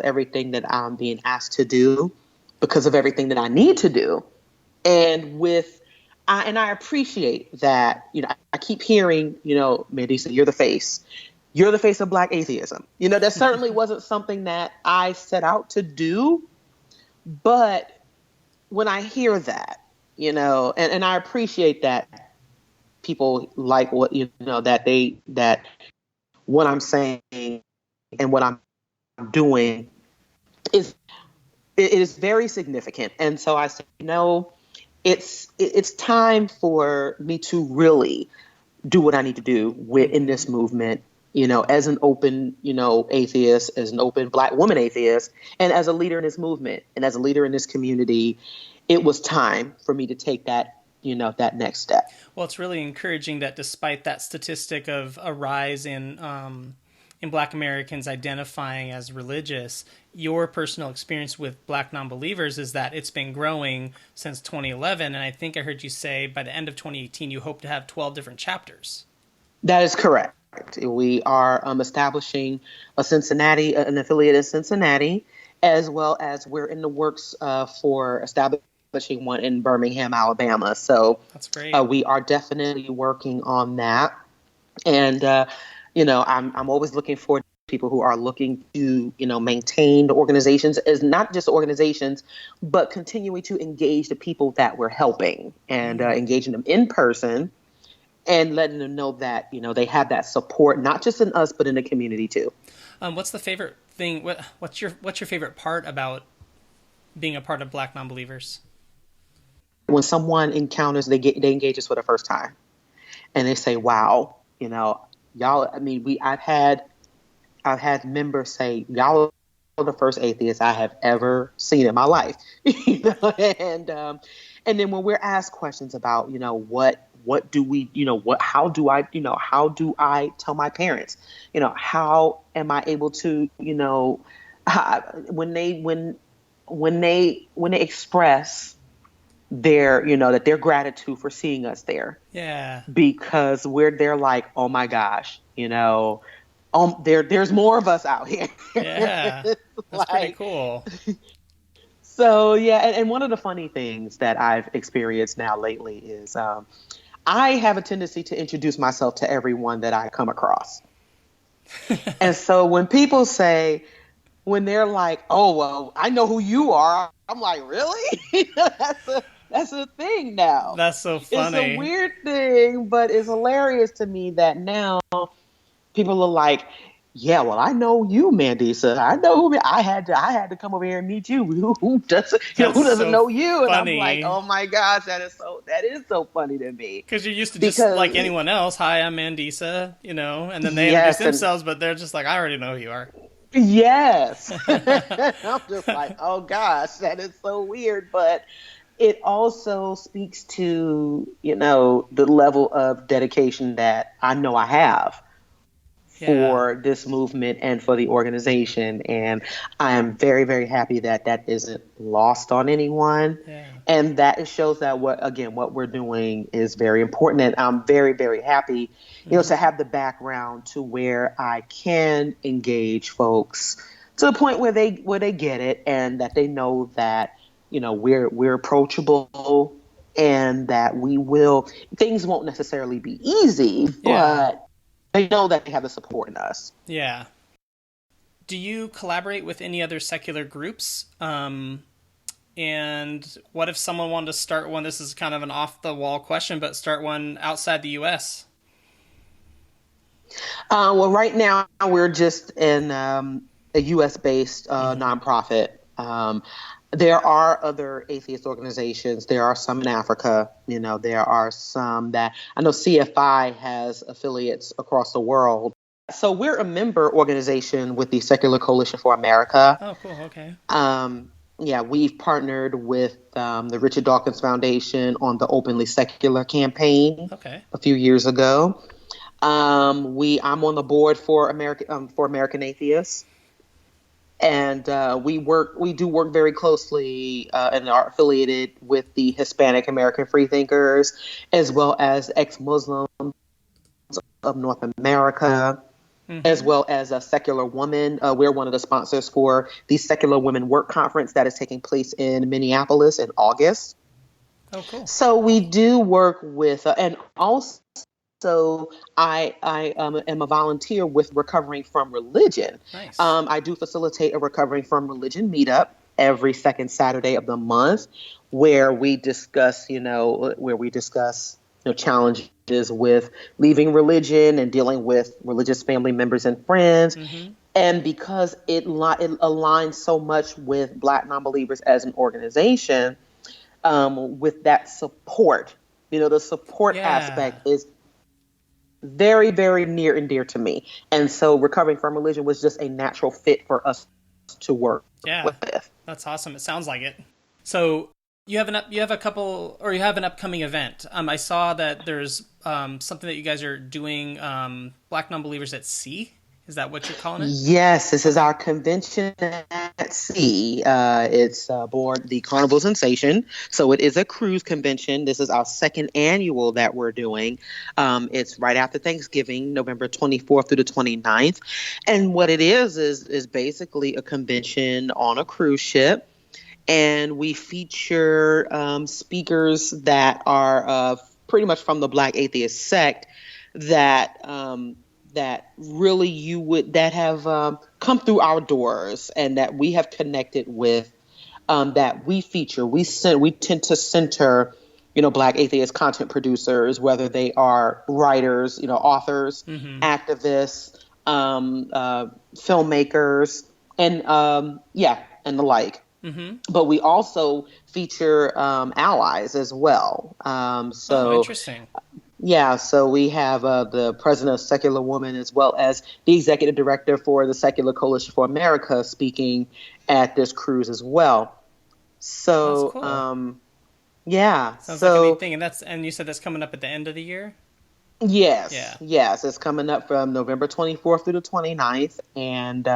everything that I'm being asked to do, because of everything that I need to do. And I appreciate that, I keep hearing, Mandisa, you're the face. You're the face of Black atheism. That certainly wasn't something that I set out to do. But when I hear that, and I appreciate that people like what, that what I'm saying and what I'm doing it is very significant. And so I said, it's time for me to really do what I need to do in this movement. As an open, atheist, as an open Black woman atheist, and as a leader in this movement and as a leader in this community, it was time for me to take that, that next step. Well, it's really encouraging that despite that statistic of a rise in Black Americans identifying as religious, your personal experience with Black nonbelievers is that it's been growing since 2011. And I think I heard you say by the end of 2018, you hope to have 12 different chapters. That is correct. We are establishing an affiliate in Cincinnati, as well as we're in the works for establishing one in Birmingham, Alabama. So that's great. We are definitely working on that. And, I'm always looking for people who are looking to, maintain the organizations as not just organizations, but continuing to engage the people that we're helping and engaging them in person. And letting them know that, they have that support, not just in us, but in the community too. What's the favorite thing? What's your favorite part about being a part of Black nonbelievers? When someone encounters, they engage us for the first time, and they say, "Wow, y'all." I mean, I've had members say, "Y'all are the first atheists I have ever seen in my life," and then when we're asked questions about, what do we, how do I tell my parents, how am I able to, when they express their, that their gratitude for seeing us there. Yeah. Because they're like, oh my gosh, there's more of us out here. Yeah. That's pretty cool. So, yeah. And one of the funny things that I've experienced now lately is, I have a tendency to introduce myself to everyone that I come across. And so when people when they're like, oh, well, I know who you are. I'm like, really? That's a thing now. That's so funny. It's a weird thing, but it's hilarious to me that now people are like, yeah, well, I know you, Mandisa. I know who I had to come over here and meet you. Who doesn't know you? And funny. I'm like, oh my gosh, that is so funny to me. Because you're used to just like anyone else. Hi, I'm Mandisa, and then they introduce themselves, but they're just like, I already know who you are. Yes. I'm just like, oh gosh, that is so weird, but it also speaks to, the level of dedication that I know I have for this movement and for the organization. And I am very, very happy that that isn't lost on anyone. Yeah. And that it shows that what we're doing is very important. And I'm very, very happy, to have the background to where I can engage folks to the point where they get it, and that they know that, we're approachable, and that things won't necessarily be easy, but they know that they have the support in us. Yeah. Do you collaborate with any other secular groups? And what if someone wanted to start one? This is kind of an off-the-wall question, but start one outside the U.S.? Well, right now we're just in a U.S.-based nonprofit. There are other atheist organizations. There are some in Africa. There are some that I know CFI has affiliates across the world. So we're a member organization with the Secular Coalition for America. Oh, cool. Okay. We've partnered with the Richard Dawkins Foundation on the Openly Secular campaign a few years ago. I'm on the board for American Atheists. And we do work very closely and are affiliated with the Hispanic American Freethinkers, as well as ex-Muslims of North America, as well as a Secular Woman. We're one of the sponsors for the Secular Women Work Conference that is taking place in Minneapolis in August. Oh, cool. So we do work with, and also, I am a volunteer with Recovering from Religion. Nice. I do facilitate a Recovering from Religion meetup every second Saturday of the month, where we discuss, challenges with leaving religion and dealing with religious family members and friends. And because it aligns so much with Black Nonbelievers as an organization, with that support, the support aspect is very, very near and dear to me. And so Recovering from Religion was just a natural fit for us to work with. That's awesome. It sounds like it. So you have an upcoming event. I saw that there's something that you guys are doing, Black Nonbelievers at Sea. Is that what you're calling it? Yes, this is our convention at sea. It's aboard the Carnival Sensation. So it is a cruise convention. This is our second annual that we're doing. It's right after Thanksgiving, November 24th through the 29th. And what it is basically a convention on a cruise ship. And we feature speakers that are pretty much from the Black atheist sect that really that have come through our doors and that we have connected with, that we feature. We tend to center, Black atheist content producers, whether they are writers, authors, activists, filmmakers, and and the like. But we also feature allies as well. Interesting. Yeah, so we have the president of Secular Woman, as well as the executive director for the Secular Coalition for America, speaking at this cruise as well. So, that's cool. Sounds like a neat thing. And you said that's coming up at the end of the year? Yes. Yeah. Yes, it's coming up from November 24th through the 29th. And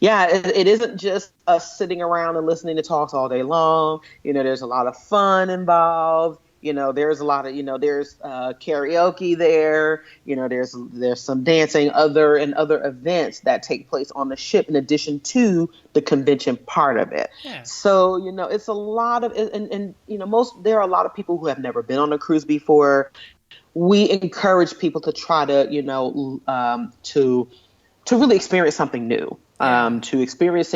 it isn't just us sitting around and listening to talks all day long. There's a lot of fun involved. There's a lot of, there's karaoke there. There's some dancing, other events that take place on the ship in addition to the convention part of it. Yeah. So, it's a lot of, and there are a lot of people who have never been on a cruise before. We encourage people to try to, to really experience something new. To experience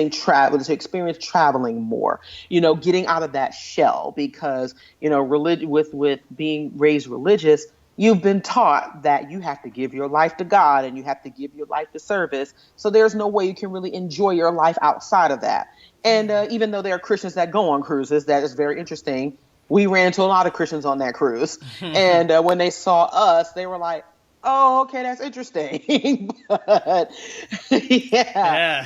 traveling more, getting out of that shell, because, with being raised religious, you've been taught that you have to give your life to God and you have to give your life to service. So there's no way you can really enjoy your life outside of that. And even though there are Christians that go on cruises, that is very interesting. We ran into a lot of Christians on that cruise. And when they saw us, they were like, oh, okay, that's interesting. But yeah.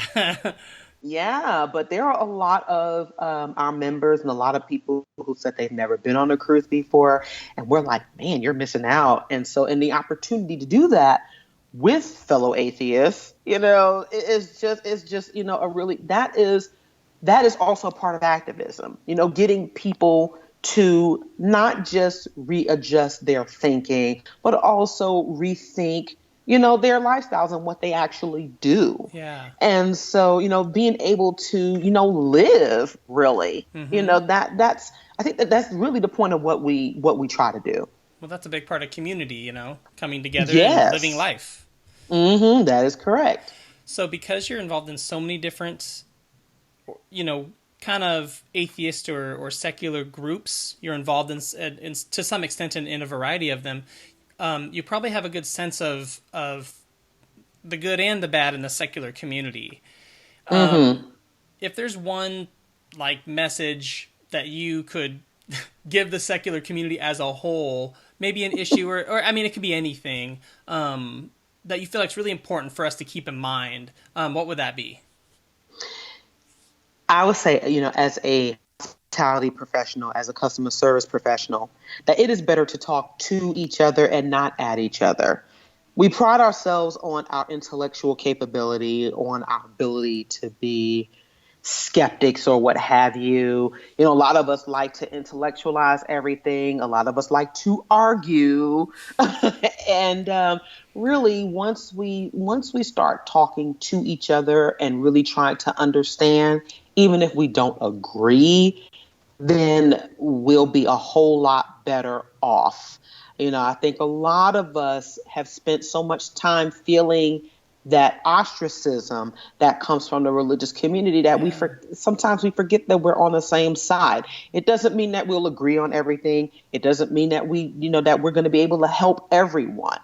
Yeah, but there are a lot of our members and a lot of people who said they've never been on a cruise before. And we're like, man, you're missing out. And so, in the opportunity to do that with fellow atheists, it's just, a really, that is also part of activism, getting people to not just readjust their thinking, but also rethink, their lifestyles and what they actually do. Yeah. And so, being able to, live really, I think that's really the point of what we try to do. Well, that's a big part of community, coming together and living Yes. life. That is correct. So because you're involved in so many different, kind of atheist or secular groups, you're involved in to some extent in a variety of them, you probably have a good sense of the good and the bad in the secular community. If there's one like message that you could give the secular community as a whole, maybe an issue or I mean, it could be anything, that you feel like it's really important for us to keep in mind, what would that be? I would say, as a hospitality professional, as a customer service professional, that it is better to talk to each other and not at each other. We pride ourselves on our intellectual capability, on our ability to be skeptics or what have you. A lot of us like to intellectualize everything. A lot of us like to argue. And really, once we start talking to each other and really trying to understand, even if we don't agree, then we'll be a whole lot better off. I think a lot of us have spent so much time feeling that ostracism that comes from the religious community that sometimes we forget that we're on the same side. It doesn't mean that we'll agree on everything. It doesn't mean that that we're going to be able to help everyone.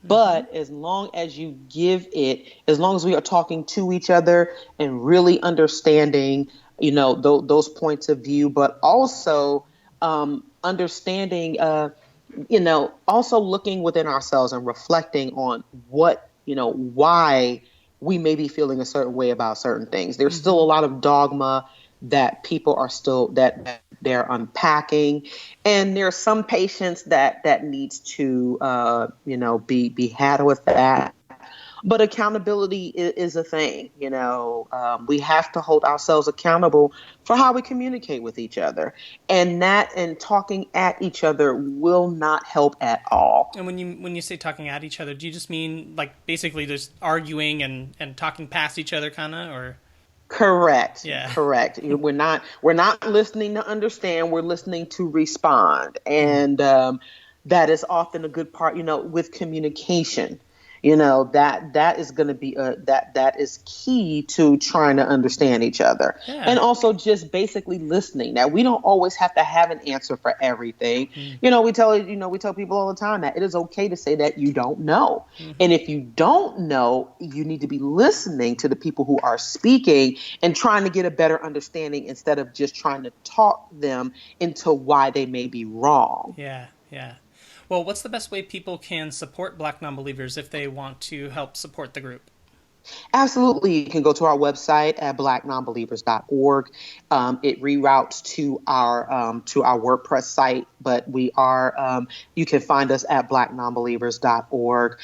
But as long as as long as we are talking to each other and really understanding, those points of view, but also understanding, also looking within ourselves and reflecting on why we may be feeling a certain way about certain things. There's still a lot of dogma that people are still that they're unpacking, and there's some patience that needs to be had with that. But accountability is a thing. We have to hold ourselves accountable for how we communicate with each other, and talking at each other will not help at all. And when you say talking at each other, do you just mean like basically just arguing and talking past each other, kind of, or? Correct. Yeah. Correct. We're not listening to understand. We're listening to respond, and that is often a good part. With communication. That is going to be that is key to trying to understand each other. Yeah. And also just basically listening. Now, we don't always have to have an answer for everything. We tell people all the time that it is okay to say that you don't know. And if you don't know, you need to be listening to the people who are speaking and trying to get a better understanding instead of just trying to talk them into why they may be wrong. Yeah. Well, what's the best way people can support Black Nonbelievers if they want to help support the group? Absolutely. You can go to our website at blacknonbelievers.org. It reroutes to our WordPress site, but you can find us at blacknonbelievers.org.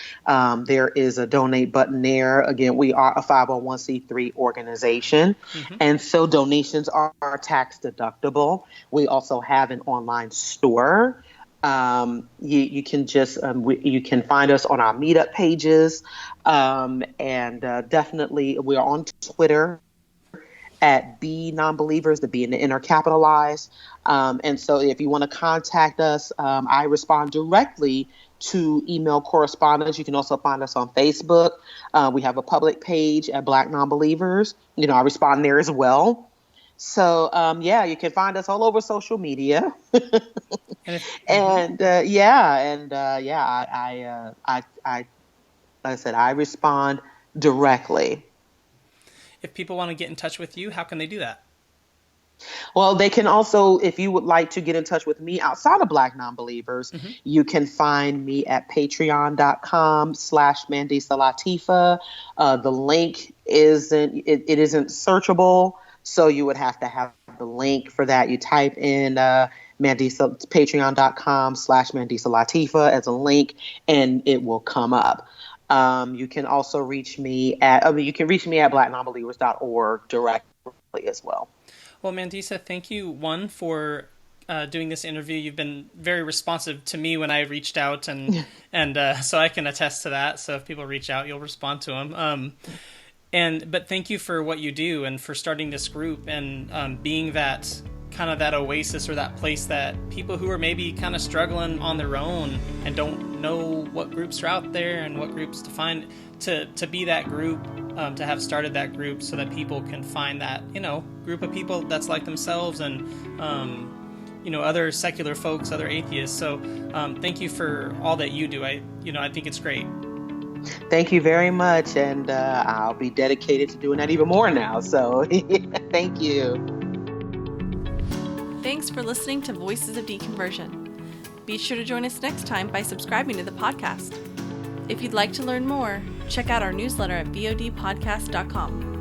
There is a donate button there. Again, we are a 501c3 organization, and so donations are tax deductible. We also have an online store. You can just you can find us on our meetup pages, and definitely we are on Twitter at @BNonbelievers, the B and the N are capitalized. And so if you want to contact us, I respond directly to email correspondence. You can also find us on Facebook. We have a public page at Black Nonbelievers. I respond there as well. So, you can find us all over social media. And like I said, I respond directly. If people want to get in touch with you, how can they do that? Well, they can also, if you would like to get in touch with me outside of Black Nonbelievers, you can find me at patreon.com/Mandisa Latifa. The link isn't searchable, so you would have to have the link for that. You type in patreon.com/Mandisa Latifa as a link, and it will come up. You can also reach me at blacknonbelievers.org directly as well. Well, Mandisa, thank you, one, for doing this interview. You've been very responsive to me when I reached out, and so I can attest to that. So if people reach out, you'll respond to them. But thank you for what you do and for starting this group and being that kind of that oasis or that place that people who are maybe kind of struggling on their own and don't know what groups are out there and what groups to find, to be that group, to have started that group so that people can find that, group of people that's like themselves and, other secular folks, other atheists. So thank you for all that you do. I think it's great. Thank you very much. And I'll be dedicated to doing that even more now. So thank you. Thanks for listening to Voices of Deconversion. Be sure to join us next time by subscribing to the podcast. If you'd like to learn more, check out our newsletter at bodpodcast.com.